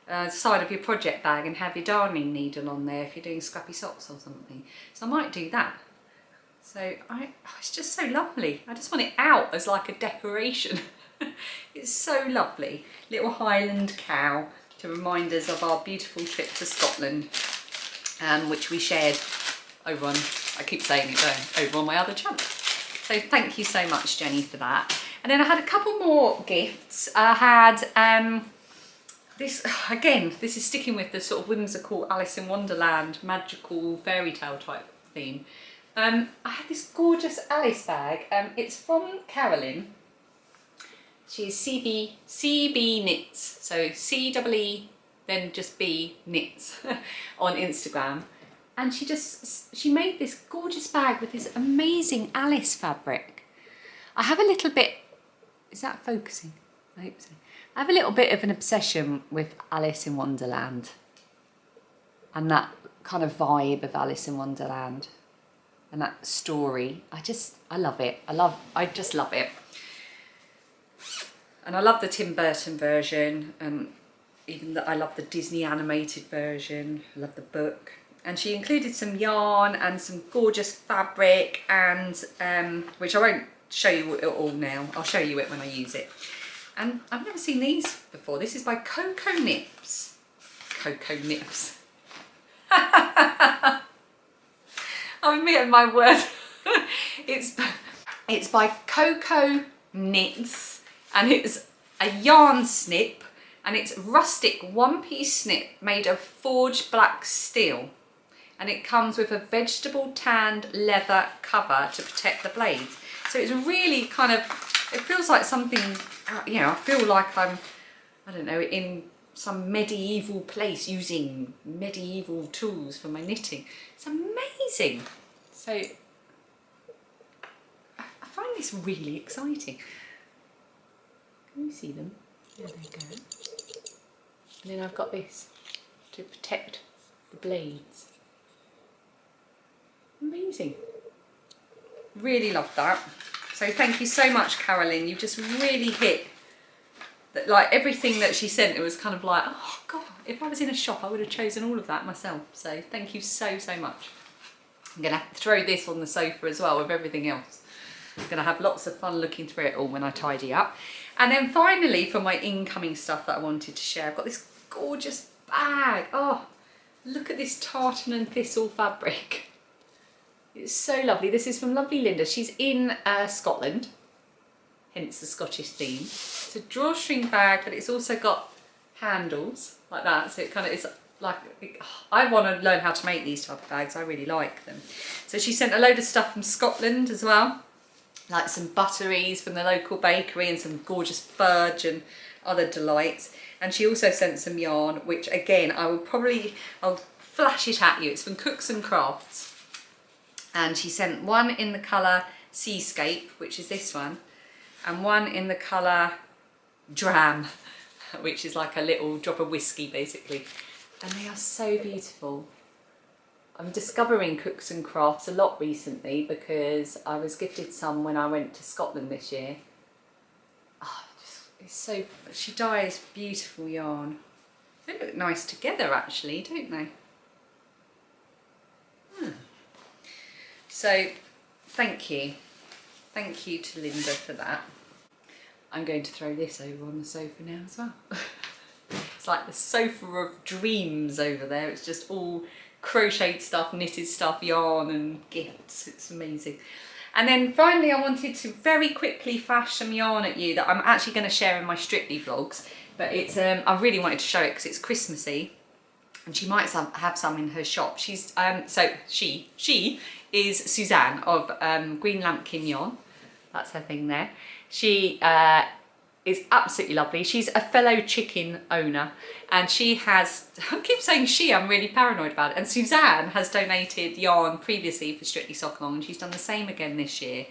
a side of your project bag and have your darning needle on there if you're doing scrappy socks or something. So I might do that. So it's just so lovely. I just want it out as like a decoration. It's so lovely. Little Highland cow to remind us of our beautiful trip to Scotland, which we shared over on, I keep saying it, over on my other channel. So thank you so much, Jenny, for that. And then I had a couple more gifts. I had this, again, this is sticking with the sort of whimsical Alice in Wonderland, magical fairy tale type theme. I had this gorgeous Alice bag. It's from Carolyn. She's CB Knits, so C-E-E, then just B Knits on Instagram. And she made this gorgeous bag with this amazing Alice fabric. I have a little bit, is that focusing? I hope so. I have a little bit of an obsession with Alice in Wonderland and that kind of vibe of Alice in Wonderland and that story. I love it. I just love it. And I love the Tim Burton version, even though I love the Disney animated version. I love the book. And she included some yarn and some gorgeous fabric, and which I won't show you it all now. I'll show you it when I use it. And I've never seen these before. This is by Coco Nips. Coco Nips. I'm admitting my word. It's by Coco Knits. And it's a yarn snip, and it's rustic one-piece snip made of forged black steel. And it comes with a vegetable tanned leather cover to protect the blades. So it's really kind of, it feels like something, you know, I feel like I'm, I don't know, in some medieval place using medieval tools for my knitting. It's amazing. So I find this really exciting. Can you see them? There they go. And then I've got this to protect the blades. Amazing. Really love that. So thank you so much, Carolyn. You just really hit that, like everything that she sent. It was kind of like, oh God, if I was in a shop, I would have chosen all of that myself. So thank you so, so much. I'm going to have to throw this on the sofa as well with everything else. I'm going to have lots of fun looking through it all when I tidy up. And then finally, for my incoming stuff that I wanted to share, I've got this gorgeous bag. Oh, look at this tartan and thistle fabric. It's so lovely. This is from lovely Linda. She's in Scotland, hence the Scottish theme. It's a drawstring bag, but it's also got handles like that. So it kind of is like, I want to learn how to make these type of bags. I really like them. So she sent a load of stuff from Scotland as well, like some butteries from the local bakery and some gorgeous fudge and other delights. And she also sent some yarn, which again, I'll flash it at you. It's from Cooks and Crafts. And she sent one in the colour Seascape, which is this one, and one in the colour Dram, which is like a little drop of whiskey basically. And they are so beautiful. I'm discovering Cooks and Crafts a lot recently because I was gifted some when I went to Scotland this year. Oh, it's so, she dyes beautiful yarn. They look nice together actually, don't they? So thank you to Linda for that. I'm going to throw this over on the sofa now as well. It's like the sofa of dreams over there. It's just all crocheted stuff, knitted stuff, yarn and gifts. It's amazing. And then finally I wanted to very quickly flash some yarn at you that I'm actually going to share in my Strictly vlogs. But it's I really wanted to show it because it's Christmassy. And she might have some in her shop. She's she is Suzanne of Green Lampkin Yarn. That's her thing there. She is absolutely lovely. She's a fellow chicken owner, and she has, I keep saying she, I'm really paranoid about it. And Suzanne has donated yarn previously for Strictly Sock Along, and she's done the same again this year.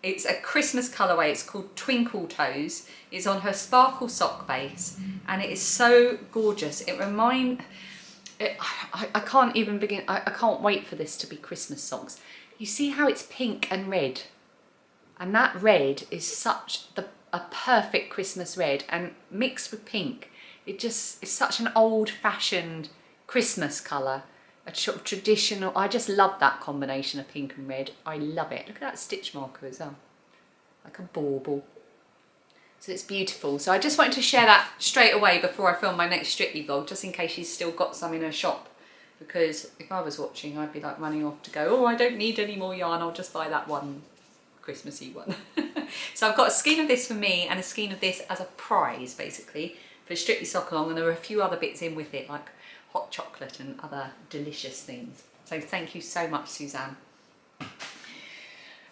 It's a Christmas colourway. It's called Twinkle Toes. It's on her sparkle sock base, and it is so gorgeous. It reminds. I can't even begin, I can't wait for this to be Christmas socks. You see how it's pink and red? And that red is such a perfect Christmas red, and mixed with pink, it just is such an old-fashioned Christmas colour. A sort of traditional, I just love that combination of pink and red. I love it. Look at that stitch marker as well. Like a bauble. So it's beautiful. So I just wanted to share that straight away before I film my next Strictly vlog, just in case she's still got some in her shop. Because if I was watching, I'd be like running off to go, oh, I don't need any more yarn, I'll just buy that one Christmassy one. So I've got a skein of this for me and a skein of this as a prize, basically, for Strictly Sock Along. And there are a few other bits in with it, like hot chocolate and other delicious things. So thank you so much, Suzanne.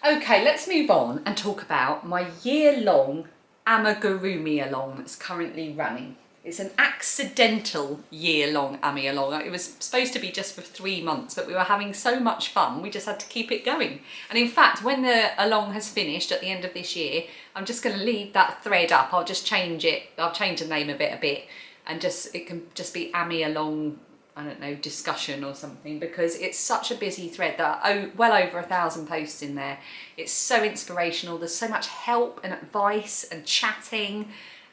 Okay, let's move on and talk about my year-long Amigurumi Along that's currently running. It's an accidental year-long Ami Along. It was supposed to be just for 3 months, but we were having so much fun, we just had to keep it going. And in fact, when the Along has finished at the end of this year, I'm just going to leave that thread up. I'll just change it. I'll change the name of it a bit, and it can just be Ami Along, I don't know, discussion or something, because it's such a busy thread. There are well over 1,000 posts in there. It's so inspirational. There's so much help and advice and chatting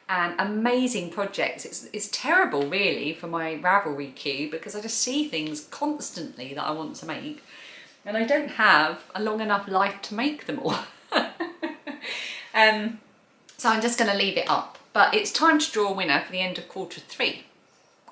and amazing projects. It's terrible really for my Ravelry queue, because I just see things constantly that I want to make, and I don't have a long enough life to make them all. So I'm just going to leave it up. But it's time to draw a winner for the end of Q3.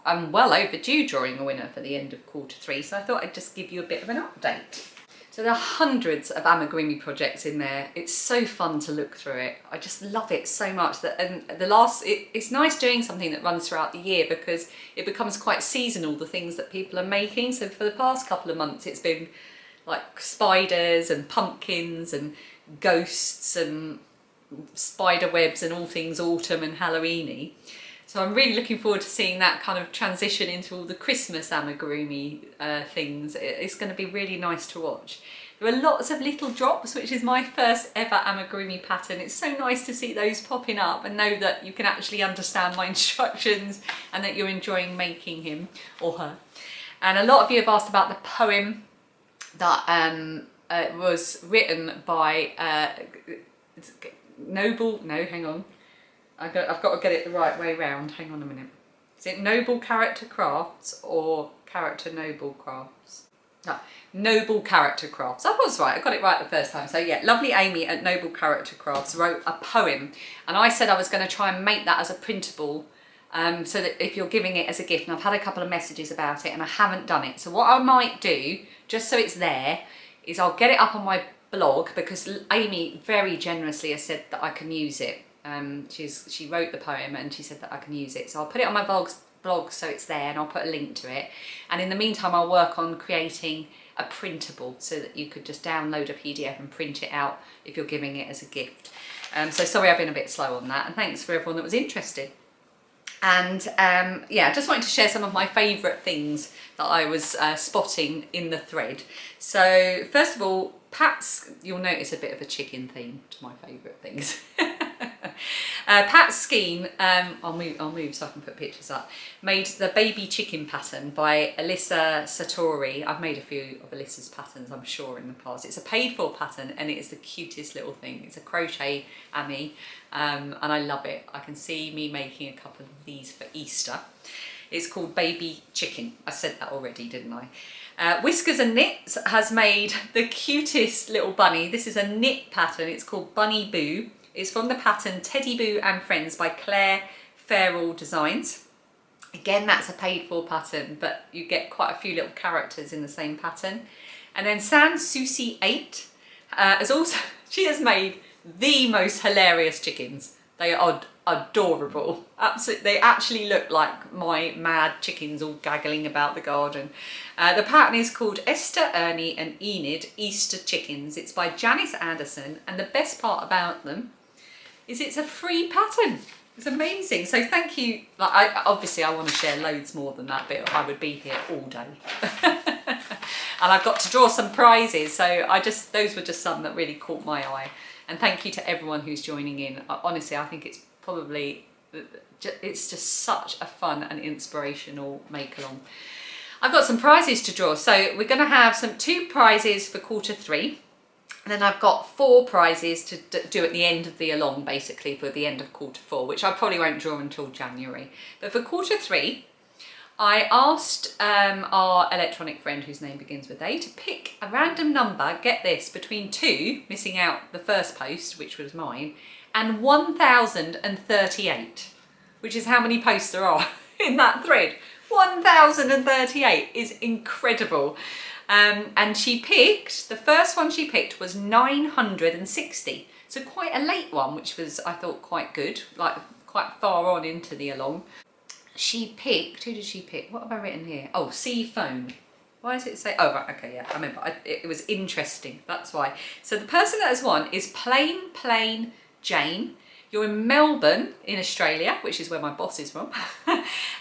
I'm well overdue drawing a winner for the end of Q3, so I thought I'd just give you a bit of an update. So there are hundreds of amigurumi projects in there. It's so fun to look through it. I just love it so much. It's nice doing something that runs throughout the year because it becomes quite seasonal, the things that people are making. So for the past couple of months, it's been like spiders and pumpkins and ghosts and spider webs and all things autumn and Halloween-y. So I'm really looking forward to seeing that kind of transition into all the Christmas amigurumi things. It's going to be really nice to watch. There are lots of little drops, which is my first ever amigurumi pattern. It's so nice to see those popping up and know that you can actually understand my instructions and that you're enjoying making him or her. And a lot of you have asked about the poem that was written by I've got to get it the right way round. Hang on a minute. Is it Noble Character Crafts or Character Noble Crafts? No, Noble Character Crafts. I was right. I got it right the first time. So yeah, lovely Amy at Noble Character Crafts wrote a poem, and I said I was going to try and make that as a printable, so that if you're giving it as a gift, and I've had a couple of messages about it and I haven't done it. So what I might do, just so it's there, is I'll get it up on my blog, because Amy very generously has said that I can use it. She wrote the poem and she said that I can use it, so I'll put it on my blog so it's there, and I'll put a link to it. And in the meantime, I'll work on creating a printable so that you could just download a PDF and print it out if you're giving it as a gift. So sorry I've been a bit slow on that, and thanks for everyone that was interested. And yeah, I just wanted to share some of my favourite things that I was spotting in the thread. So first of all, Pat's, you'll notice a bit of a chicken theme to my favourite things. Pat Skeen, I'll move so I can put pictures up, made the baby chicken pattern by Alyssa Satori. I've made a few of Alyssa's patterns, I'm sure, in the past. It's a paid for pattern and it is the cutest little thing. It's a crochet ami, and I love it. I can see me making a couple of these for Easter. It's called Baby Chicken. I said that already, didn't I? Whiskers and Knits has made the cutest little bunny. This is a knit pattern. It's called Bunny Boo. It's from the pattern Teddy Boo and Friends by Claire Farrell Designs. Again, that's a paid for pattern, but you get quite a few little characters in the same pattern. And then Sans Susie 8 she has made the most hilarious chickens. They are adorable. Absolutely, they actually look like my mad chickens all gaggling about the garden. The pattern is called Esther, Ernie and Enid Easter Chickens. It's by Janice Anderson, and the best part about them is it's a free pattern. It's amazing. So thank you. Like, obviously I want to share loads more than that, but I would be here all day. And I've got to draw some prizes, so those were just some that really caught my eye. And thank you to everyone who's joining in. Honestly, I think it's just such a fun and inspirational make-along. I've got some prizes to draw. So we're going to have 2 prizes for quarter 3. And then I've got 4 prizes to do at the end of the along, basically for the end of quarter 4, which I probably won't draw until January. But for quarter 3, I asked our electronic friend, whose name begins with A, to pick a random number, get this, between 2, missing out the first post, which was mine, and 1038, which is how many posts there are in that thread. 1038 is incredible. And the first one she picked was 960. So quite a late one, which was, I thought, quite good, like quite far on into the along. She picked, who did she pick? What have I written here? Oh, C phone. Why does it say? Oh, right, okay, yeah, I remember. It was interesting, that's why. So the person that has won is Plain Jane. You're in Melbourne in Australia, which is where my boss is from.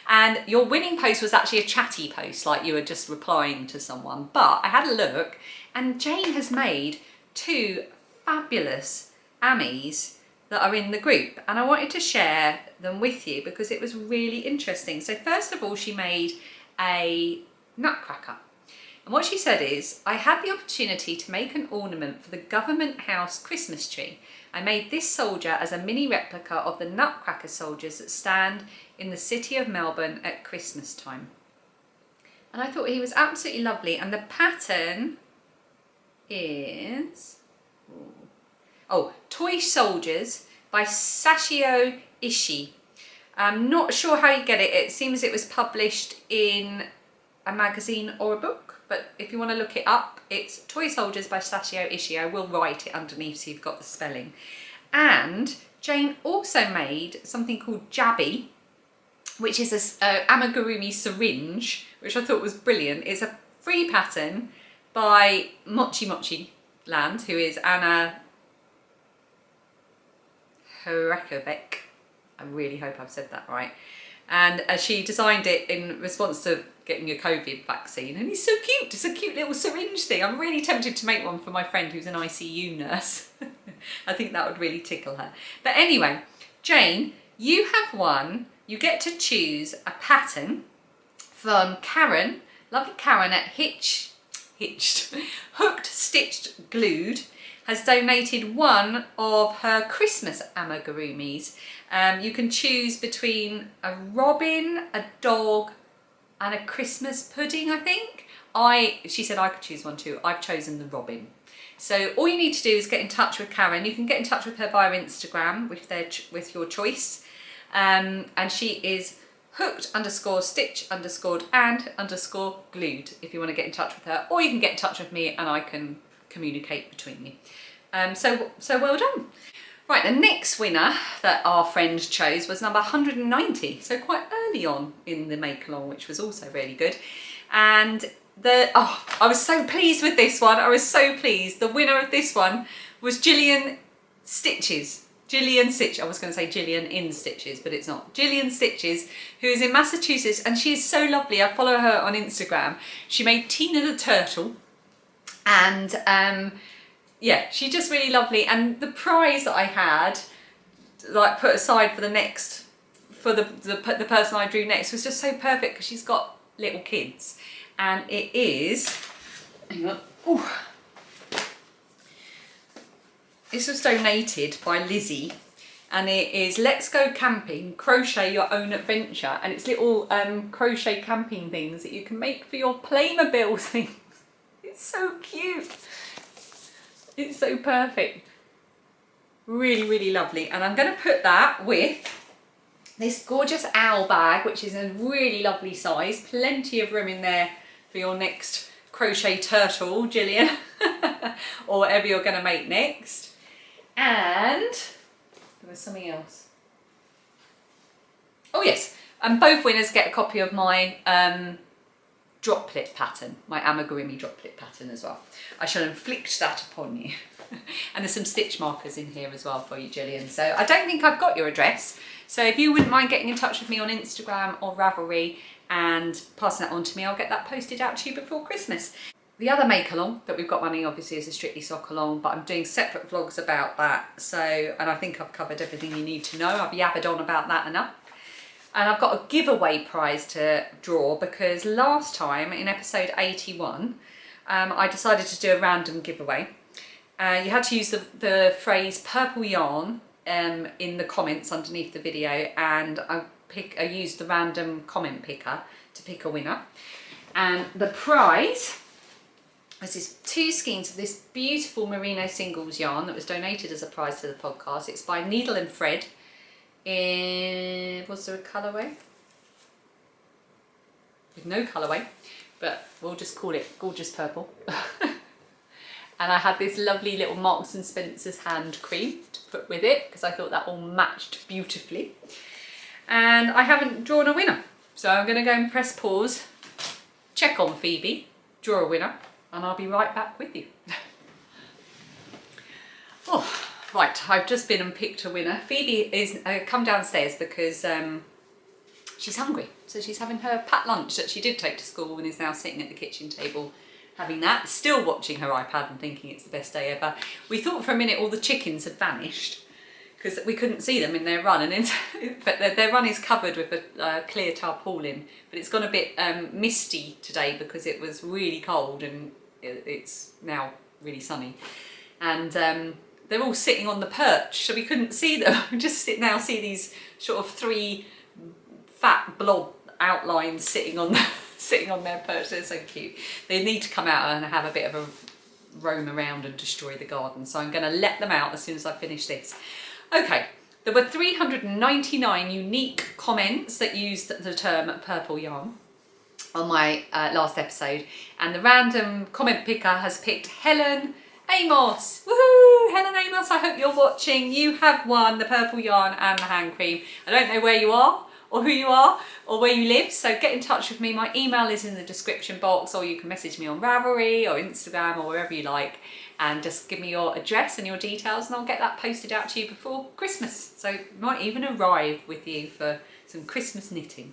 And your winning post was actually a chatty post, like you were just replying to someone. But I had a look, and Jane has made 2 fabulous Amis that are in the group, and I wanted to share them with you because it was really interesting. So first of all, she made a nutcracker. And what she said is, I had the opportunity to make an ornament for the Government House Christmas tree. I made this soldier as a mini replica of the nutcracker soldiers that stand in the city of Melbourne at Christmas time. And I thought he was absolutely lovely. And the pattern is, Toy Soldiers by Sashio Ishii. I'm not sure how you get it. It seems it was published in a magazine or a book. but if you want to look it up, it's Toy Soldiers by Sashio Ishii. I will write it underneath so you've got the spelling. And Jane also made something called Jabby, which is a amigurumi syringe, which I thought was brilliant. It's a free pattern by Mochi Mochi Land, who is Anna Horakovic. I really hope I've said that right. And she designed it in response to getting a COVID vaccine, and it's so cute. It's a cute little syringe thing. I'm really tempted to make one for my friend who's an ICU nurse. I think that would really tickle her. But anyway, Jane, you have won. You get to choose a pattern from Karen, lovely Karen at Hooked, Stitched, Glued, has donated one of her Christmas amigurumis. You can choose between a robin, a dog, and a Christmas pudding, I think. She said I could choose one too. I've chosen the robin. So all you need to do is get in touch with Karen. You can get in touch with her via Instagram with your choice. And she is hooked_stitch_and_glued if you want to get in touch with her, or you can get in touch with me and I can communicate between you. So well done. Right, the next winner that our friend chose was number 190, so quite early on in the make along, which was also really good. And I was so pleased with this one. I was so pleased. The winner of this one was Gillian Stitches. Gillian Stitch, I was going to say Gillian in Stitches, but it's not. Gillian Stitches, who is in Massachusetts, and she is so lovely. I follow her on Instagram. She made Tina the Turtle, and yeah, she's just really lovely. And the prize that I had, like, put aside for the person I drew next, was just so perfect because she's got little kids, and it is. Hang on. Ooh. This was donated by Lizzie, and it is Let's Go Camping, Crochet Your Own Adventure, and it's little crochet camping things that you can make for your Playmobil things. It's so cute. It's so perfect. Really, really lovely. And I'm going to put that with this gorgeous owl bag, which is a really lovely size. Plenty of room in there for your next crochet turtle, Gillian, or whatever you're going to make next. And there was something else. Oh yes, and both winners get a copy of my droplet pattern, my amigurumi droplet pattern as well. I shall inflict that upon you. And there's some stitch markers in here as well for you, Gillian. So I don't think I've got your address. So if you wouldn't mind getting in touch with me on Instagram or Ravelry and passing that on to me, I'll get that posted out to you before Christmas. The other make along that we've got running obviously is a Strictly Sock Along, but I'm doing separate vlogs about that. So, and I think I've covered everything you need to know. I've yabbered on about that enough. And I've got a giveaway prize to draw because last time in episode 81, I decided to do a random giveaway. You had to use the phrase purple yarn in the comments underneath the video, and I used the random comment picker to pick a winner. And the prize was this 2 skeins of this beautiful merino singles yarn that was donated as a prize to the podcast. It's by Needle and Thread. Was there a colourway? With no colourway, but we'll just call it Gorgeous Purple. And I had this lovely little Marks and Spencer's hand cream to put with it because I thought that all matched beautifully. And I haven't drawn a winner, so I'm going to go and press pause, check on Phoebe, draw a winner, and I'll be right back with you. Oh, right, I've just been and picked a winner. Phoebe is come downstairs because she's hungry. So she's having her packed lunch that she did take to school and is now sitting at the kitchen table having that, still watching her iPad and thinking it's the best day ever. We thought for a minute all the chickens had vanished because we couldn't see them in their run, but their run is covered with a clear tarpaulin, but it's gone a bit misty today because it was really cold and it's now really sunny. And they're all sitting on the perch, so we couldn't see them. We just now see these sort of 3 fat blob outlines sitting on their perch. They're so cute. They need to come out and have a bit of a roam around and destroy the garden. So I'm going to let them out as soon as I finish this. Okay, there were 399 unique comments that used the term purple yarn. on my last episode, and the random comment picker has picked Helen Amos. Woohoo! Helen Amos, I hope you're watching. You have won the purple yarn and the hand cream. I don't know where you are or who you are or where you live, so get in touch with me. My email is in the description box, or you can message me on Ravelry or Instagram or wherever you like, and just give me your address and your details, and I'll get that posted out to you before Christmas. So it might even arrive with you for some Christmas knitting.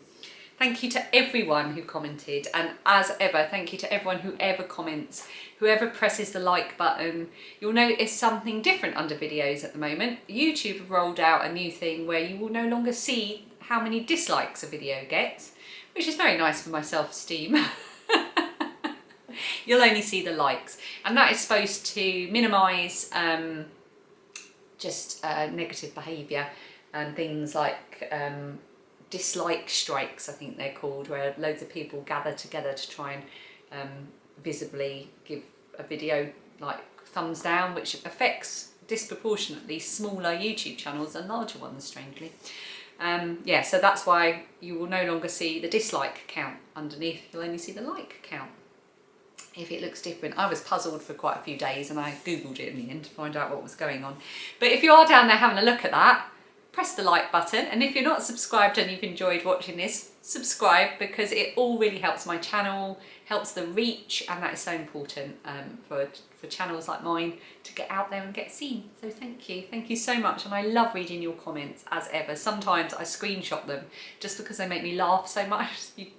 Thank you to everyone who commented, and as ever, thank you to everyone who ever comments, whoever presses the like button. You'll notice something different under videos at the moment. YouTube have rolled out a new thing where you will no longer see how many dislikes a video gets, which is very nice for my self-esteem. You'll only see the likes, and that is supposed to minimise just negative behaviour and things like dislike strikes, I think they're called, where loads of people gather together to try and visibly give a video like thumbs down, which affects disproportionately smaller YouTube channels than larger ones, strangely. Yeah, so that's why you will no longer see the dislike count underneath, you'll only see the like count if it looks different. I was puzzled for quite a few days, and I googled it in the end to find out what was going on. But if you are down there having a look at that, press the like button, and if you're not subscribed and you've enjoyed watching this, subscribe, because it all really helps my channel, helps the reach, and that is so important for channels like mine to get out there and get seen. So thank you so much, and I love reading your comments as ever. Sometimes I screenshot them just because they make me laugh so much.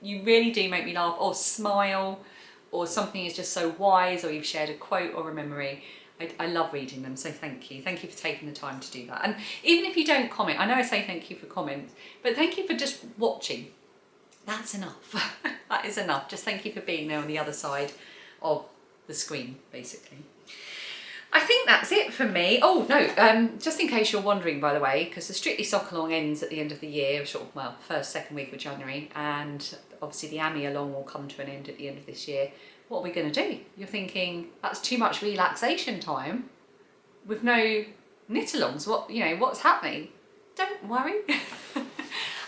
You really do make me laugh, or smile, or something is just so wise, or you've shared a quote or a memory. I love reading them, so thank you. Thank you for taking the time to do that. And even if you don't comment, I know I say thank you for comments, but thank you for just watching. That's enough. That is enough. Just thank you for being there on the other side of the screen, basically. I think that's it for me. Oh no, just in case you're wondering, by the way, because the Strictly Sock Along ends at the end of the year, sort of, well, second week of January, and obviously the Ami Along will come to an end at the end of this year. What are we going to do? You're thinking, that's too much relaxation time with no knit-alongs. What's happening? Don't worry.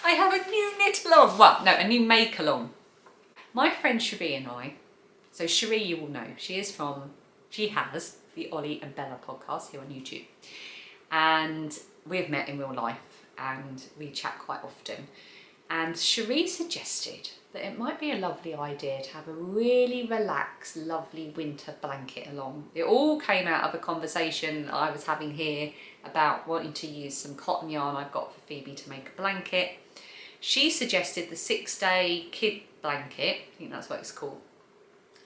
I have a new knit-along. Well, no, a new make-along. My friend Cherie and I, so Cherie you will know, she has the Ollie and Bella podcast here on YouTube. And we've met in real life and we chat quite often. And Cherie suggested that it might be a lovely idea to have a really relaxed, lovely winter blanket along. It all came out of a conversation I was having here about wanting to use some cotton yarn I've got for Phoebe to make a blanket. She suggested the 6-day kid blanket, I think that's what it's called.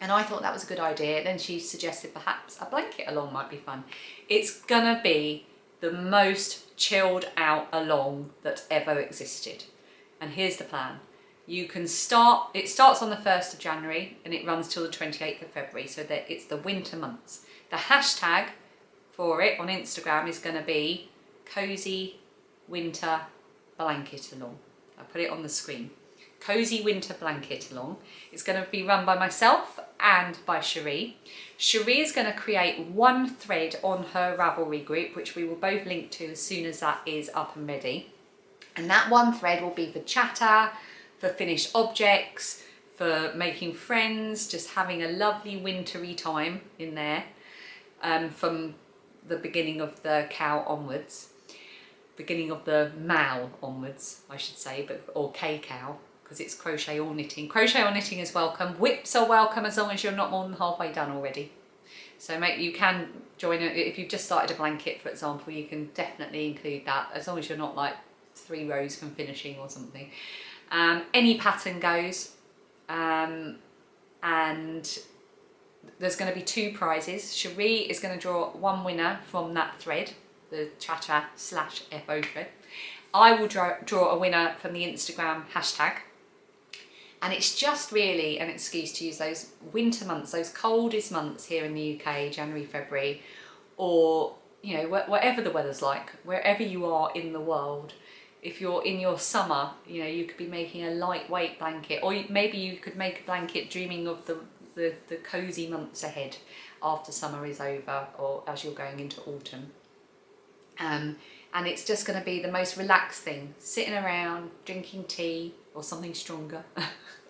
And I thought that was a good idea. Then she suggested perhaps a blanket along might be fun. It's gonna be the most chilled out along that ever existed. And here's the plan. It starts on the 1st of January and it runs till the 28th of February, so that it's the winter months. The hashtag for it on Instagram is going to be Cozy Winter Blanket Along. I put it on the screen. Cozy Winter Blanket Along. It's going to be run by myself and by Cherie. Cherie is going to create one thread on her Ravelry group, which we will both link to as soon as that is up and ready. And that one thread will be for chatter, for finished objects, for making friends, just having a lovely wintry time in there, from the beginning of the cow onwards, beginning of the Mal onwards, I should say, or K-cow, because it's crochet or knitting. Crochet or knitting is welcome. Whips are welcome as long as you're not more than halfway done already. So you can join it if you've just started a blanket, for example. You can definitely include that as long as you're not like 3 rows from finishing or something. Any pattern goes, and there's going to be 2 prizes. Cherie is going to draw one winner from that thread, the chatter/FO thread. I will draw a winner from the Instagram hashtag, and it's just really an excuse to use those winter months, those coldest months here in the UK, January, February, or whatever the weather's like, wherever you are in the world. If you're in your summer, you could be making a lightweight blanket, or maybe you could make a blanket dreaming of the cozy months ahead after summer is over, or as you're going into autumn. And it's just going to be the most relaxed thing, sitting around, drinking tea, or something stronger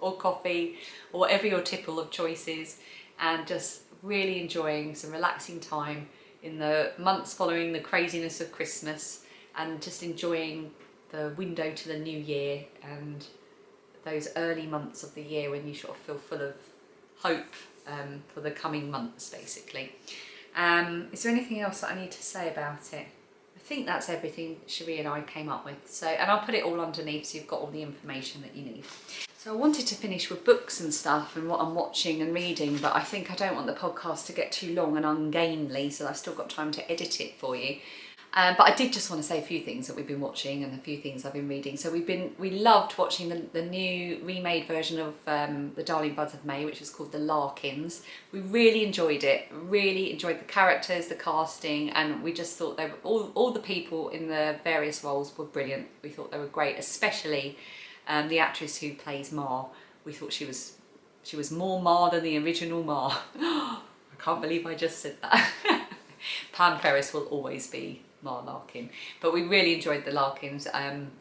or coffee or whatever your tipple of choice is, and just really enjoying some relaxing time in the months following the craziness of Christmas, and just enjoying the window to the new year and those early months of the year when you sort of feel full of hope for the coming months, basically. Is there anything else that I need to say about it? I think that's everything Cherie and I came up with. So, and I'll put it all underneath so you've got all the information that you need. So I wanted to finish with books and stuff and what I'm watching and reading, but I think I don't want the podcast to get too long and ungainly, so I've still got time to edit it for you. But I did just want to say a few things that we've been watching and a few things I've been reading. So we loved watching the new remade version of The Darling Buds of May, which is called The Larkins. We really enjoyed it, really enjoyed the characters, the casting, and we just thought they were, all the people in the various roles were brilliant. We thought they were great, especially the actress who plays Mar. We thought she was more Mar than the original Mar. I can't believe I just said that. Pam Ferris will always be Mar Larkin, but we really enjoyed The Larkins.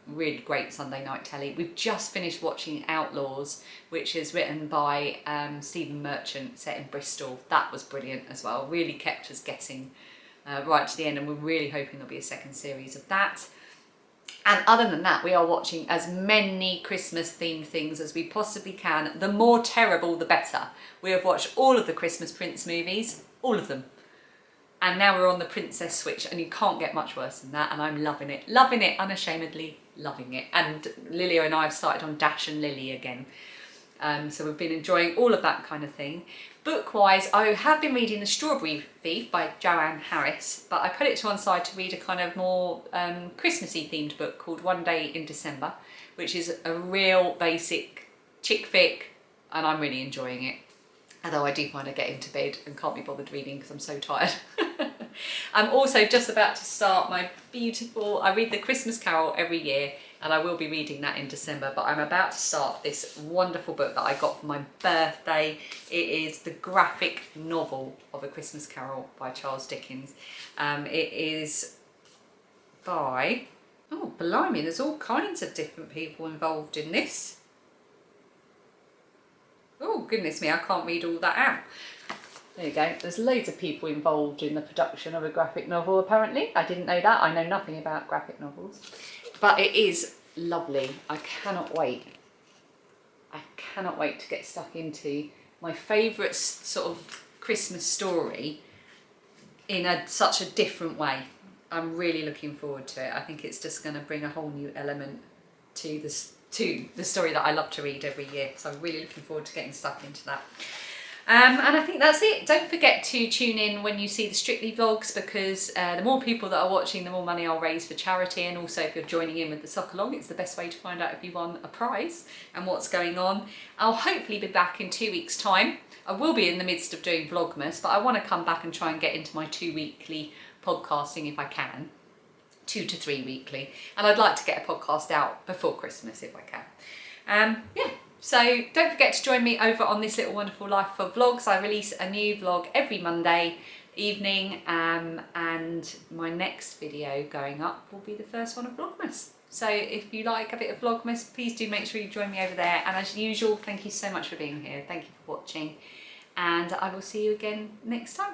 Really great Sunday night telly. We've just finished watching Outlaws, which is written by Stephen Merchant, set in Bristol. That was brilliant as well, really kept us guessing right to the end, and we're really hoping there'll be a second series of that. And other than that, we are watching as many Christmas themed things as we possibly can. The more terrible the better. We have watched all of the Christmas Prince movies, all of them. And now we're on the Princess Switch, and you can't get much worse than that, and I'm loving it, unashamedly loving it. And Lilia and I have started on Dash and Lily again. So we've been enjoying all of that kind of thing. Book-wise, I have been reading The Strawberry Thief by Joanne Harris, but I put it to one side to read a kind of more Christmassy themed book called One Day in December, which is a real basic chick fic, and I'm really enjoying it. Although I do find I get into bed and can't be bothered reading because I'm so tired. I'm also just about to start my beautiful, I read The Christmas Carol every year, and I will be reading that in December, but I'm about to start this wonderful book that I got for my birthday. It is the graphic novel of A Christmas Carol by Charles Dickens. It is by, oh blimey, there's all kinds of different people involved in this. Oh goodness me, I can't read all that out. There you go, there's loads of people involved in the production of a graphic novel apparently. I didn't know that, I know nothing about graphic novels. But it is lovely, I cannot wait. I cannot wait to get stuck into my favourite sort of Christmas story in such a different way. I'm really looking forward to it. I think it's just going to bring a whole new element to the story that I love to read every year. So I'm really looking forward to getting stuck into that. And I think that's it. Don't forget to tune in when you see the Strictly vlogs, because the more people that are watching, the more money I'll raise for charity. And also if you're joining in with the Sock Along, it's the best way to find out if you won a prize and what's going on. I'll hopefully be back in 2 weeks' time. I will be in the midst of doing Vlogmas, but I want to come back and try and get into my 2 weekly podcasting if I can. 2 to 3 weekly, and I'd like to get a podcast out before Christmas if I can. Yeah, so don't forget to join me over on This Little Wonderful Life for vlogs. I release a new vlog every Monday evening, and my next video going up will be the first one of Vlogmas. So if you like a bit of Vlogmas, please do make sure you join me over there. And as usual, thank you so much for being here. Thank you for watching, and I will see you again next time.